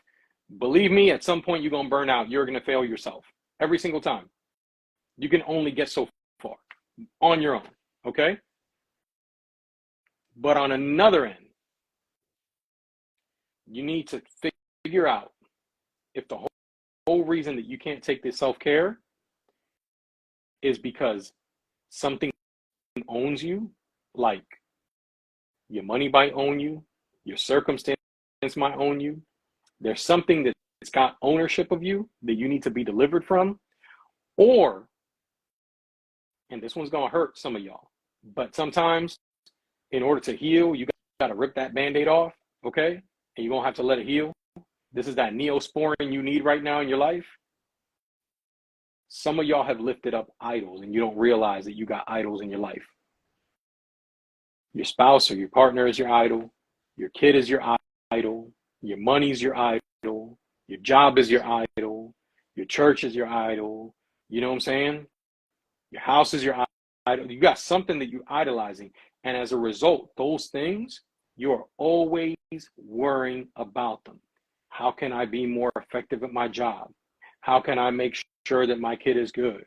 Believe me, at some point you're going to burn out. You're going to fail yourself every single time. You can only get so far on your own, okay? But on another end, you need to figure out if the whole reason that you can't take this self-care is because something owns you, like your money might own you, your circumstance might own you. There's something that's got ownership of you that you need to be delivered from. Or, and this one's going to hurt some of y'all, but sometimes in order to heal, you got to rip that Band-Aid off, okay? And you're going to have to let it heal. This is that neosporin you need right now in your life. Some of y'all have lifted up idols, and you don't realize that you got idols in your life. Your spouse or your partner is your idol. Your kid is your idol. Your money's your idol. Your job is your idol. Your church is your idol. You know what I'm saying? Your house is your idol. You got something that you're idolizing. And as a result, those things You're always worrying about them. How can I be more effective at my job? How can I make sure that my kid is good?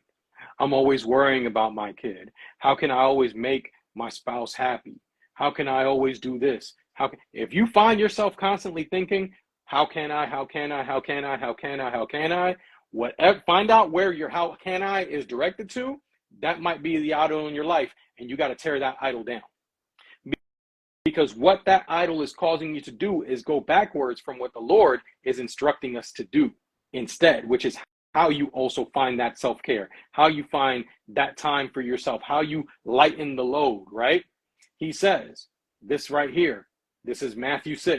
I'm always worrying about my kid. How can I always make my spouse happy? How can I always do this? If you find yourself constantly thinking, how can I, how can I, how can I, how can I, how can I, whatever, find out where your how can I is directed to. That might be the idol in your life, and you got to tear that idol down. Because what that idol is causing you to do is go backwards from what the Lord is instructing us to do instead, which is how you also find that self-care, how you find that time for yourself, how you lighten the load, right? He says this right here. This is Matthew 6,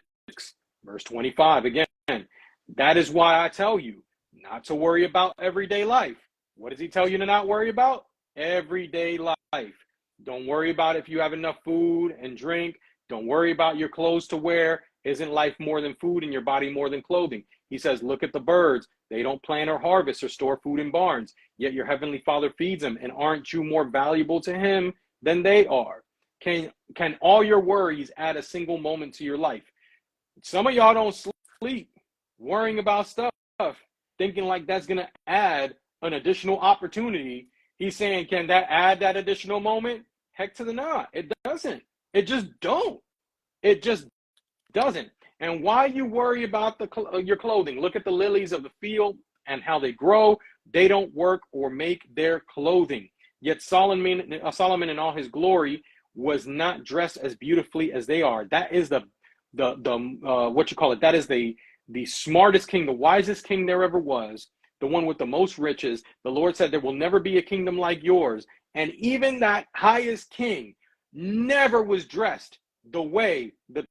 verse 25. Again, that is why I tell you not to worry about everyday life. What does he tell you to not worry about? Everyday life. Don't worry about if you have enough food and drink. Don't worry about your clothes to wear. Isn't life more than food and your body more than clothing? He says, look at the birds. They don't plant or harvest or store food in barns, yet your heavenly Father feeds them. And aren't you more valuable to him than they are? Can all your worries add a single moment to your life? Some of y'all don't sleep worrying about stuff, thinking like that's going to add an additional opportunity. He's saying, can that add that additional moment? Heck to the not. It doesn't. It just don't. It just doesn't. And why you worry about your clothing? Look at the lilies of the field and how they grow. They don't work or make their clothing. Yet Solomon in all his glory was not dressed as beautifully as they are. That is the what you call it? That is the smartest king, the wisest king there ever was, the one with the most riches. The Lord said there will never be a kingdom like yours. And even that highest king never was dressed the way that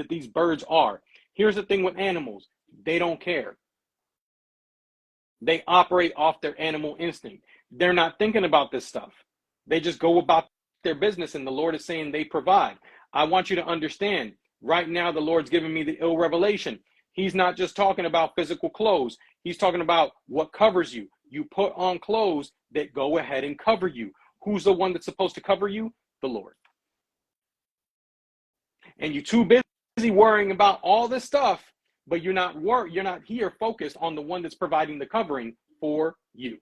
these birds are. Here's the thing with animals. They don't care. They operate off their animal instinct. They're not thinking about this stuff. They just go about their business, and the Lord is saying they provide. I want you to understand, right now the Lord's giving me the ill revelation. He's not just talking about physical clothes. He's talking about what covers you. You put on clothes that go ahead and cover you. Who's the one that's supposed to cover you? The Lord. And you're too busy worrying about all this stuff, but you're not here focused on the one that's providing the covering for you.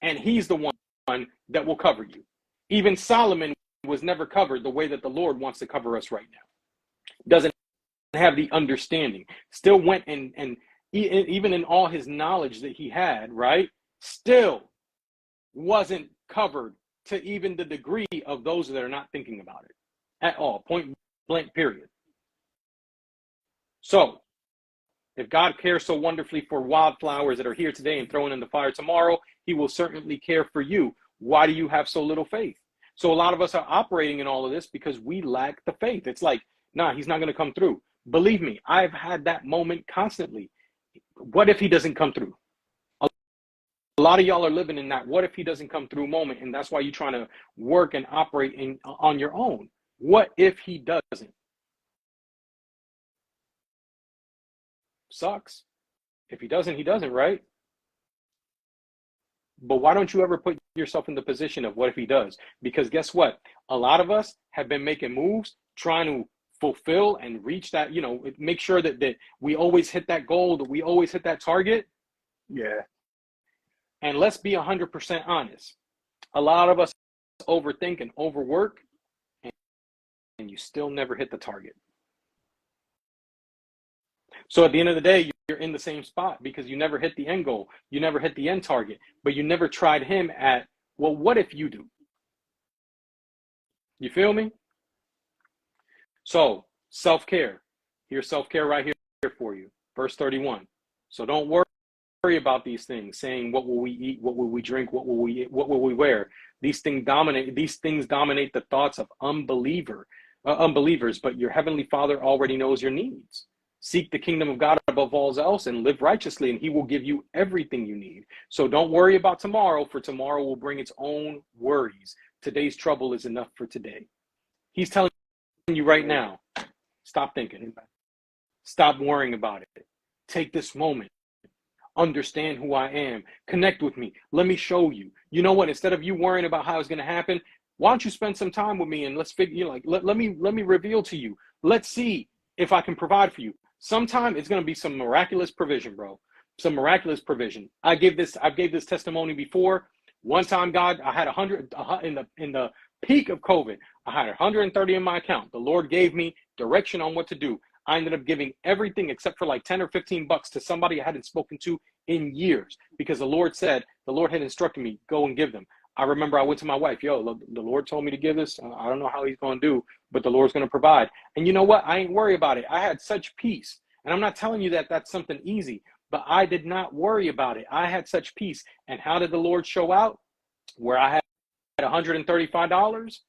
And he's the one that will cover you. Even Solomon was never covered the way that the Lord wants to cover us right now. Doesn't have the understanding. Still went and even in all his knowledge that he had, right? Still wasn't covered to even the degree of those that are not thinking about it at all. Point blank, period. So, if God cares so wonderfully for wildflowers that are here today and thrown in the fire tomorrow, he will certainly care for you. Why do you have so little faith? So a lot of us are operating in all of this because we lack the faith. It's like, nah, he's not going to come through. Believe me, I've had that moment constantly. What if he doesn't come through? A lot of y'all are living in that what if he doesn't come through moment, and that's why you're trying to work and operate on your own. What if he doesn't? Sucks. If he doesn't, he doesn't, right? But why don't you ever put yourself in the position of what if he does? Because guess what? A lot of us have been making moves, trying to fulfill and reach that, make sure that we always hit that goal, that we always hit that target. Yeah. And let's be 100% honest. A lot of us overthink and overwork, and you still never hit the target. So at the end of the day, you're in the same spot because you never hit the end goal. You never hit the end target, but you never tried him at, well, what if you do? You feel me? So self-care. Here's self-care right here for you. Verse 31. So don't worry about these things, saying, what will we eat? What will we drink? What will we eat? What will we wear? These things dominate the thoughts of unbelievers, but your heavenly Father already knows your needs. Seek the kingdom of God above all else and live righteously, and he will give you everything you need. So don't worry about tomorrow, for tomorrow will bring its own worries. Today's trouble is enough for today. He's telling you right now, stop thinking. Stop worrying about it. Take this moment. Understand who I am. Connect with me. Let me show you. You know what? Instead of you worrying about how it's going to happen, Why don't you spend some time with me and let's figure, let me reveal to you. Let's see if I can provide for you. Sometime it's going to be some miraculous provision, bro. Some miraculous provision. I gave this testimony before. One time, God, I had 100 in the peak of COVID. I had 130 in my account. The Lord gave me direction on what to do. I ended up giving everything except for like 10 or 15 bucks to somebody I hadn't spoken to in years, because the Lord had instructed me, go and give them. I remember I went to my wife, the Lord told me to give this. I don't know how he's going to do, but the Lord's going to provide. And you know what? I ain't worried about it. I had such peace. And I'm not telling you that that's something easy, but I did not worry about it. I had such peace. And how did the Lord show out? Where I had $135,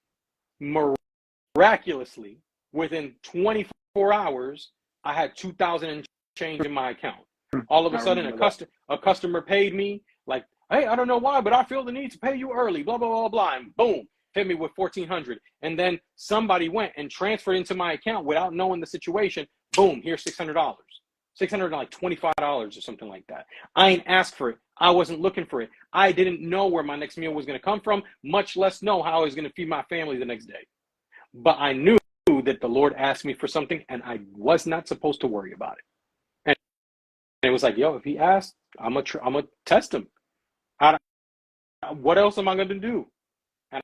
miraculously, within 24 hours, I had 2,000 and change in my account. All of a sudden, a customer paid me like, hey, I don't know why, but I feel the need to pay you early, blah, blah, blah, blah. And boom, hit me with $1,400. And then somebody went and transferred into my account without knowing the situation. Boom, here's $600. $625 or something like that. I ain't asked for it. I wasn't looking for it. I didn't know where my next meal was going to come from, much less know how I was going to feed my family the next day. But I knew that the Lord asked me for something, and I was not supposed to worry about it. And it was like, if he asked, I'm gonna test him. What else am I going to do? And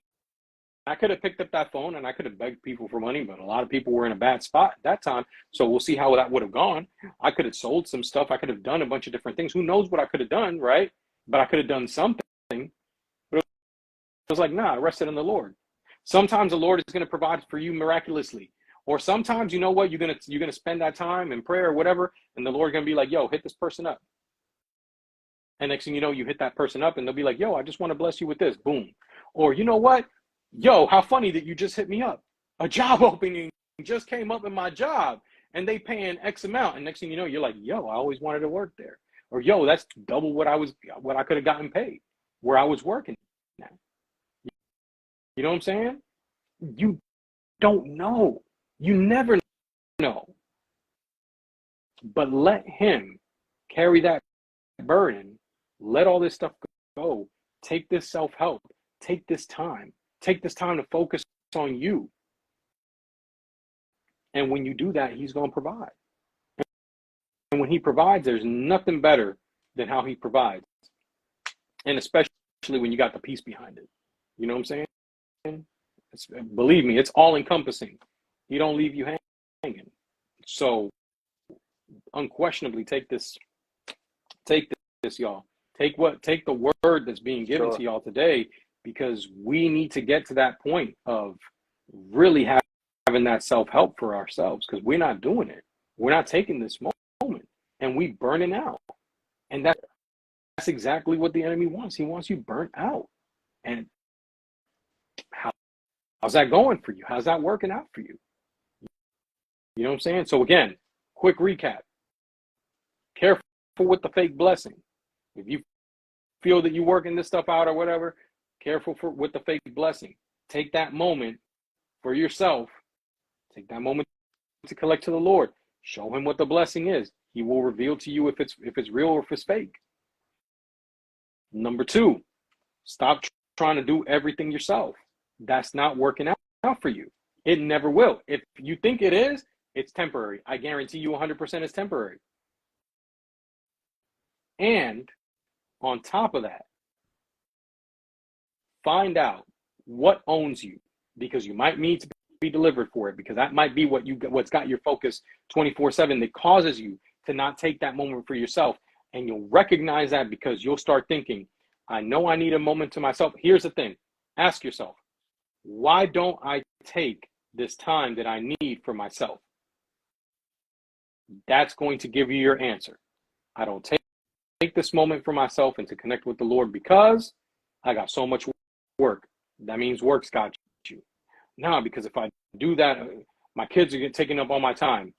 I could have picked up that phone and I could have begged people for money, but a lot of people were in a bad spot at that time. So we'll see how that would have gone. I could have sold some stuff. I could have done a bunch of different things. Who knows what I could have done, right? But I could have done something. But it was like, nah, I rested in the Lord. Sometimes the Lord is going to provide for you miraculously. Or sometimes, you know what, you're gonna spend that time in prayer or whatever, and the Lord's going to be like, hit this person up. And next thing you know, you hit that person up and they'll be like, I just want to bless you with this. Boom. Or you know what? How funny that you just hit me up. A job opening just came up in my job and they paying X amount. And next thing you know, you're like, I always wanted to work there. Or that's double what I could have gotten paid where I was working now. You know what I'm saying? You don't know. You never know. But let him carry that burden. Let all this stuff go. Take this self-help. Take this time. Take this time to focus on you. And when you do that, he's going to provide. And when he provides, there's nothing better than how he provides. And especially when you got the peace behind it. You know what I'm saying? Believe me, it's all encompassing. He don't leave you hanging. So unquestionably take this, y'all. Take the word that's being given to y'all today, because we need to get to that point of really having that self-help for ourselves, because we're not doing it. We're not taking this moment and we burning out. And that's exactly what the enemy wants. He wants you burnt out. And how's that going for you? How's that working out for you? You know what I'm saying? So again, quick recap. Careful with the fake blessing. If you feel that you're working this stuff out or whatever, careful with the fake blessing. Take that moment for yourself. Take that moment to collect to the Lord. Show him what the blessing is. He will reveal to you if it's real or if it's fake. Number 2, stop trying to do everything yourself. That's not working out for you. It never will. If you think it is, it's temporary. I guarantee you 100% it's temporary. And on top of that, find out what owns you, because you might need to be delivered for it, because that might be what's got your focus 24/7 that causes you to not take that moment for yourself. And you'll recognize that because you'll start thinking, I know I need a moment to myself. Here's the thing. Ask yourself, why don't I take this time that I need for myself? That's going to give you your answer. I don't take this moment for myself and to connect with the Lord because I got so much work. That means work's got you. No, because if I do that, my kids are taking up all my time.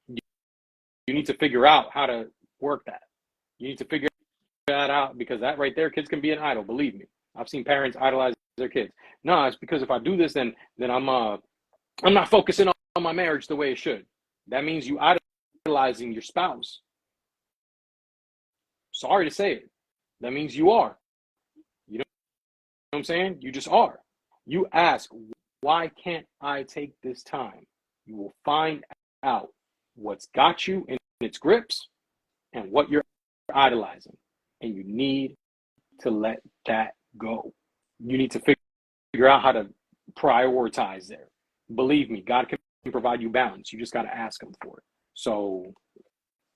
You need to figure out how to work that. You need to figure that out, because that right there, kids can be an idol. Believe me, I've seen parents idolize their kids. No, it's because if I do this, then I'm not focusing on my marriage the way it should. That means you idolizing your spouse. Sorry to say it. That means you are. You know what I'm saying? You just are. You ask, why can't I take this time? You will find out what's got you in its grips and what you're idolizing. And you need to let that go. You need to figure out how to prioritize there. Believe me, God can provide you balance. You just got to ask him for it. So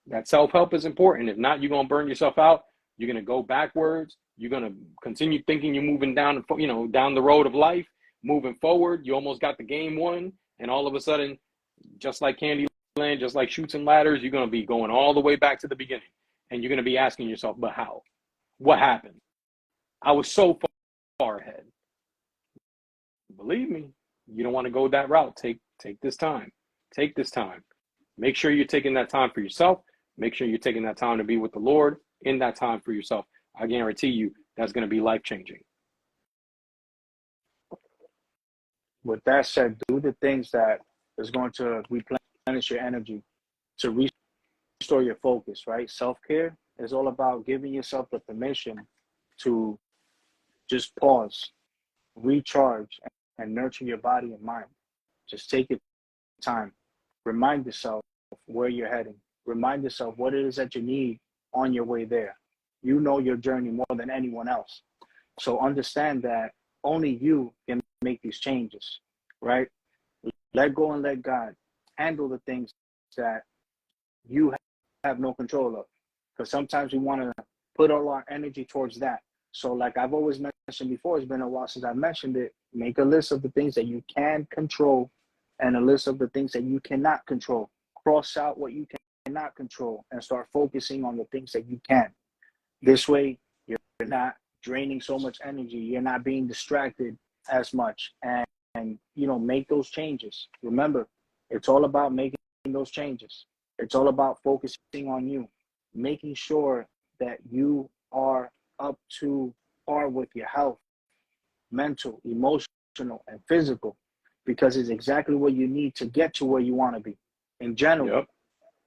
that self-help is important. If not, you're going to burn yourself out. You're going to go backwards. You're going to continue thinking you're moving down, down the road of life, moving forward. You almost got the game won. And all of a sudden, just like Candyland, just like Chutes and Ladders, you're going to be going all the way back to the beginning. And you're going to be asking yourself, but how? What happened? I was so far ahead. Believe me, you don't want to go that route. Take this time. Take this time. Make sure you're taking that time for yourself. Make sure you're taking that time to be with the Lord in that time for yourself. I guarantee you that's going to be life-changing. With that said, do the things that is going to replenish your energy, to restore your focus, right? Self-care is all about giving yourself the permission to just pause, recharge, and nurture your body and mind. Just take your time. Remind yourself where you're heading. Remind yourself what it is that you need on your way there. You know your journey more than anyone else. So understand that only you can make these changes, right? Let go and let God handle the things that you have no control of. Because sometimes we want to put all our energy towards that. So like I've always mentioned before, it's been a while since I mentioned it, make a list of the things that you can control and a list of the things that you cannot control. Cross out what you cannot control and start focusing on the things that you can. This way, you're not draining so much energy. You're not being distracted as much. And make those changes. Remember, it's all about making those changes. It's all about focusing on you, making sure that you are up to par with your health, mental, emotional, and physical, because it's exactly what you need to get to where you want to be. In general, Yep.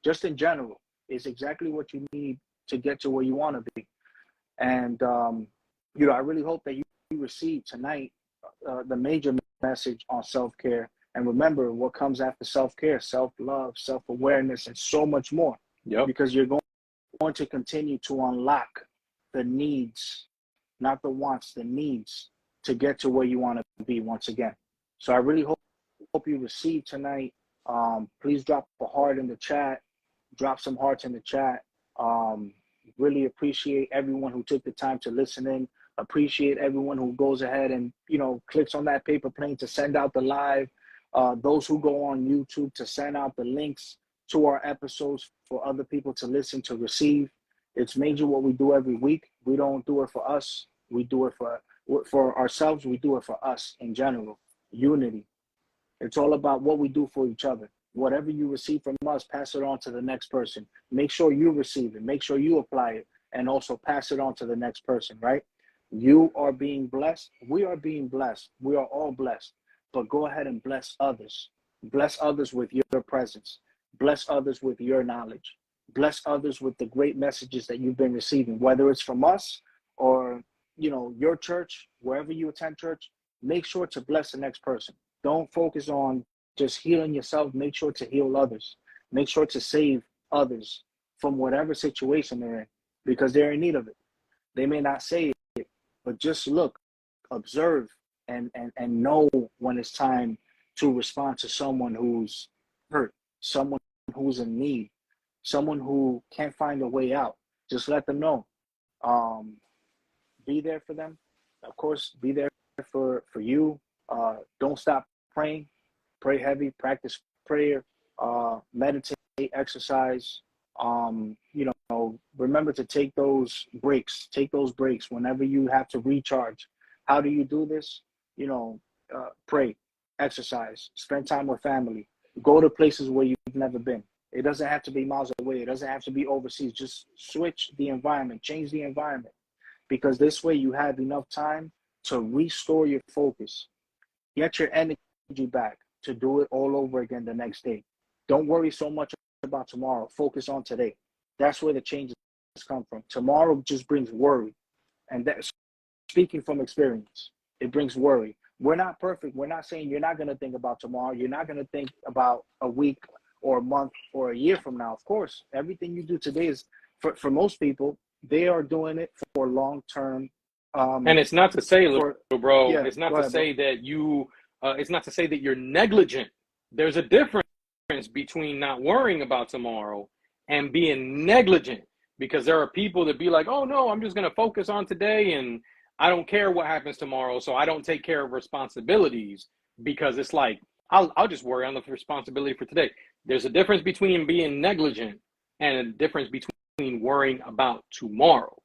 Just in general, it's exactly what you need to get to where you want to be. And, I really hope that you receive tonight the major message on self-care. And remember what comes after self-care: self-love, self-awareness, and so much more. Yep. Because you're going to continue to unlock the needs, not the wants, the needs to get to where you want to be once again. So I really hope you receive tonight. Please drop a heart in the chat. Drop some hearts in the chat. Really appreciate everyone who took the time to listen in. Appreciate everyone who goes ahead and, clicks on that paper plane to send out the live. Those who go on YouTube to send out the links to our episodes for other people to listen, to receive. It's major what we do every week. We don't do it for us. We do it for ourselves. We do it for us in general. Unity. It's all about what we do for each other. Whatever you receive from us, pass it on to the next person. Make sure you receive it. Make sure you apply it, and also pass it on to the next person, right? You are being blessed. We are being blessed. We are all blessed. But go ahead and bless others. Bless others with your presence. Bless others with your knowledge. Bless others with the great messages that you've been receiving, whether it's from us or, your church, wherever you attend church. Make sure to bless the next person. Don't focus on just healing yourself. Make sure to heal others. Make sure to save others from whatever situation they're in, because they're in need of it. They may not say it, but just look, observe, and know when it's time to respond to someone who's hurt, someone who's in need, someone who can't find a way out. Just let them know. Be there for them. Of course, be there for you. Don't stop praying. Pray heavy, practice prayer, meditate, exercise. Remember to take those breaks. Take those breaks whenever you have to recharge. How do you do this? Pray, exercise, spend time with family, go to places where you've never been. It doesn't have to be miles away. It doesn't have to be overseas. Just switch the environment, change the environment, because this way you have enough time to restore your focus, get your energy back to do it all over again the next day. Don't worry so much about tomorrow. Focus on today. That's where the changes come from. Tomorrow just brings worry. And that's speaking from experience. It brings worry. We're not perfect. We're not saying you're not going to think about tomorrow. You're not going to think about a week or a month or a year from now. Of course, everything you do today is, for most people, they are doing it for long-term. And it's not to say, little bro, yeah, it's not go to ahead, say that it's not to say that you're negligent. There's a difference between not worrying about tomorrow and being negligent, because there are people that be like, oh no, I'm just going to focus on today and I don't care what happens tomorrow, so I don't take care of responsibilities, because it's like, I'll just worry on the responsibility for today. There's a difference between being negligent and a difference between worrying about tomorrow.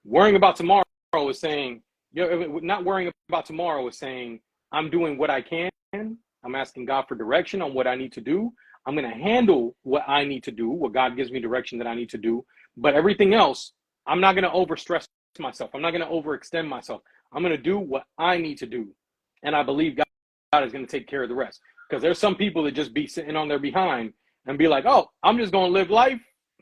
Worrying about tomorrow is saying, not worrying about tomorrow is saying, I'm doing what I can. I'm asking God for direction on what I need to do. I'm going to handle what I need to do, what God gives me direction that I need to do. But everything else, I'm not going to overstress myself. I'm not going to overextend myself. I'm going to do what I need to do. And I believe God is going to take care of the rest. Because there's some people that just be sitting on their behind and be like, oh, I'm just going to live life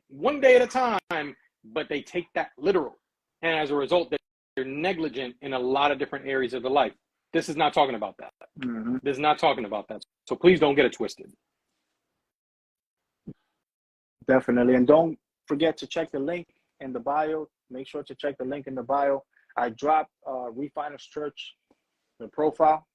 one day at a time. But they take that literal. And as a result, they're negligent in a lot of different areas of their life. This is not talking about that. Mm-hmm. This is not talking about that. So please don't get it twisted. Definitely. And don't forget to check the link in the bio. Make sure to check the link in the bio. I dropped Refiners Church, the profile.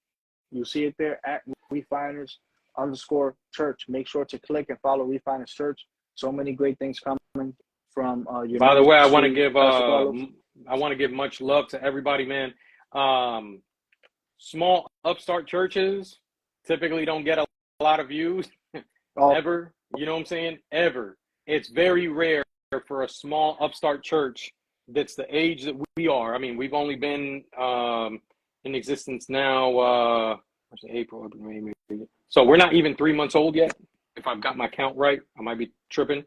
You'll see it there at Refiners_Church. Make sure to click and follow Refiners Church. So many great things coming from your. By the way, I want to give much love to everybody, man. Small upstart churches typically don't get a lot of views ever. You know what I'm saying? Ever. It's very rare for a small upstart church that's the age that we are. I mean, we've only been in existence now, April, May. So we're not even 3 months old yet. If I've got my count right, I might be tripping.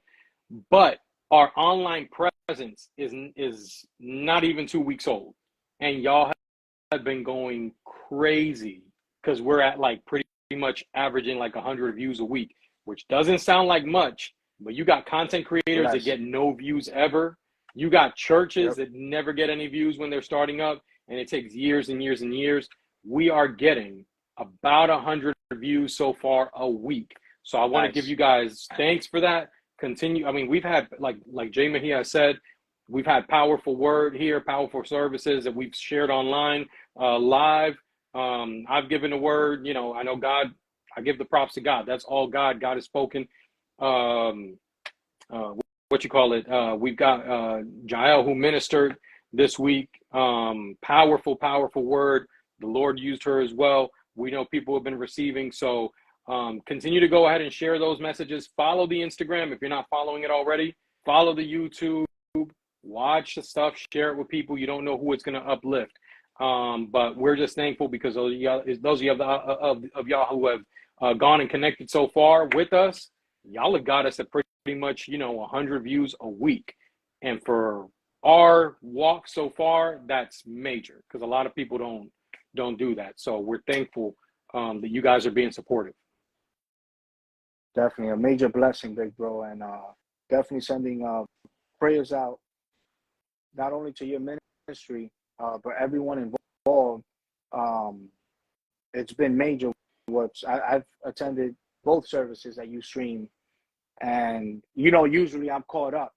But our online presence is not even 2 weeks old. And y'all have been going crazy, because we're at like pretty much averaging like 100 views a week, which doesn't sound like much, but you got content creators that get no views ever. You got churches that never get any views when they're starting up, and it takes years and years and years. We are getting about 100 views so far a week. So I want to give you guys thanks for that. Continue. I mean, we've had, like Jay Mejia said, we've had powerful word here, powerful services that we've shared online, live. I've given a word, I know God, I give the props to God. That's all God. God has spoken. We've got Jael, who ministered this week. Powerful word. The Lord used her as well. We know people have been receiving. So continue to go ahead and share those messages. Follow the Instagram if you're not following it already. Follow the YouTube. Watch the stuff. Share it with people. You don't know who it's going to uplift. But we're just thankful because those of y'all who have gone and connected so far with us, y'all have got us at pretty much 100 views a week. And for our walk so far, that's major, because a lot of people don't do that. So we're thankful that you guys are being supportive. Definitely a major blessing, big bro, and definitely sending prayers out, not only to your ministry, but everyone involved. It's been major. I've attended both services that you stream, and usually I'm caught up.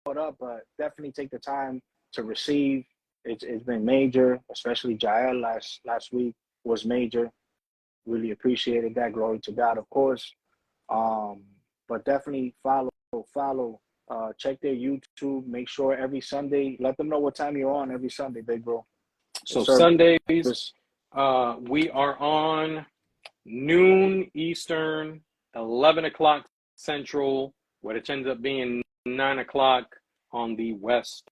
But definitely take the time to receive. It's been major, especially Jael last week was major. Really appreciated that. Glory to God, of course. But definitely follow. Check their YouTube. Make sure every Sunday, let them know what time you're on every Sunday, big bro. So Sundays, we are on noon Eastern, 11 o'clock Central, which ends up being 9 o'clock on the West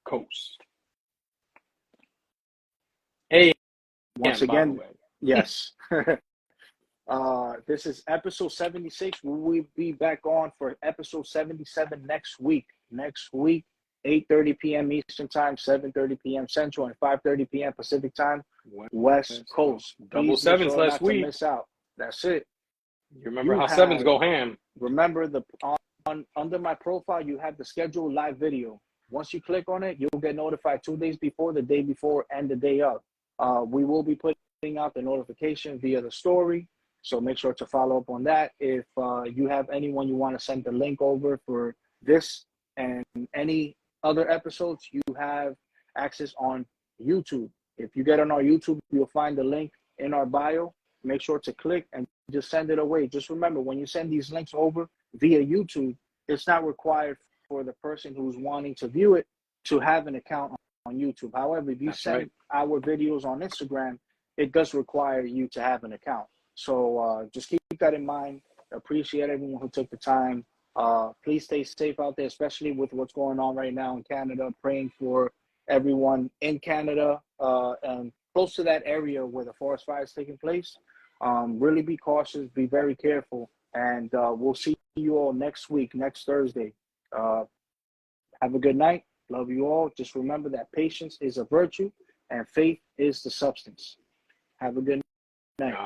Coast. Once again, yes. This is episode 76. We will be back on for episode 77 next week. 8:30 p.m. Eastern Time, 7:30 p.m. Central, and 5:30 p.m. Pacific Time, West Coast. Double sevens last week. Miss out. That's it. You remember how sevens go ham. Remember, under my profile, you have the scheduled live video. Once you click on it, you'll get notified 2 days before, the day before, and the day of. We will be putting out the notification via the story. So make sure to follow up on that. If you have anyone you want to send the link over for this and any other episodes, you have access on YouTube. If you get on our YouTube, you'll find the link in our bio. Make sure to click and just send it away. Just remember, when you send these links over via YouTube, it's not required for the person who's wanting to view it to have an account on YouTube. However, if you send our videos on Instagram, it does require you to have an account. So just keep that in mind. Appreciate everyone who took the time. Please stay safe out there, especially with what's going on right now in Canada. Praying for everyone in Canada and close to that area where the forest fire is taking place. Really be cautious, be very careful, and we'll see you all next week, next Thursday. Have a good night. Love you all. Just remember that patience is a virtue and faith is the substance. Have a good night.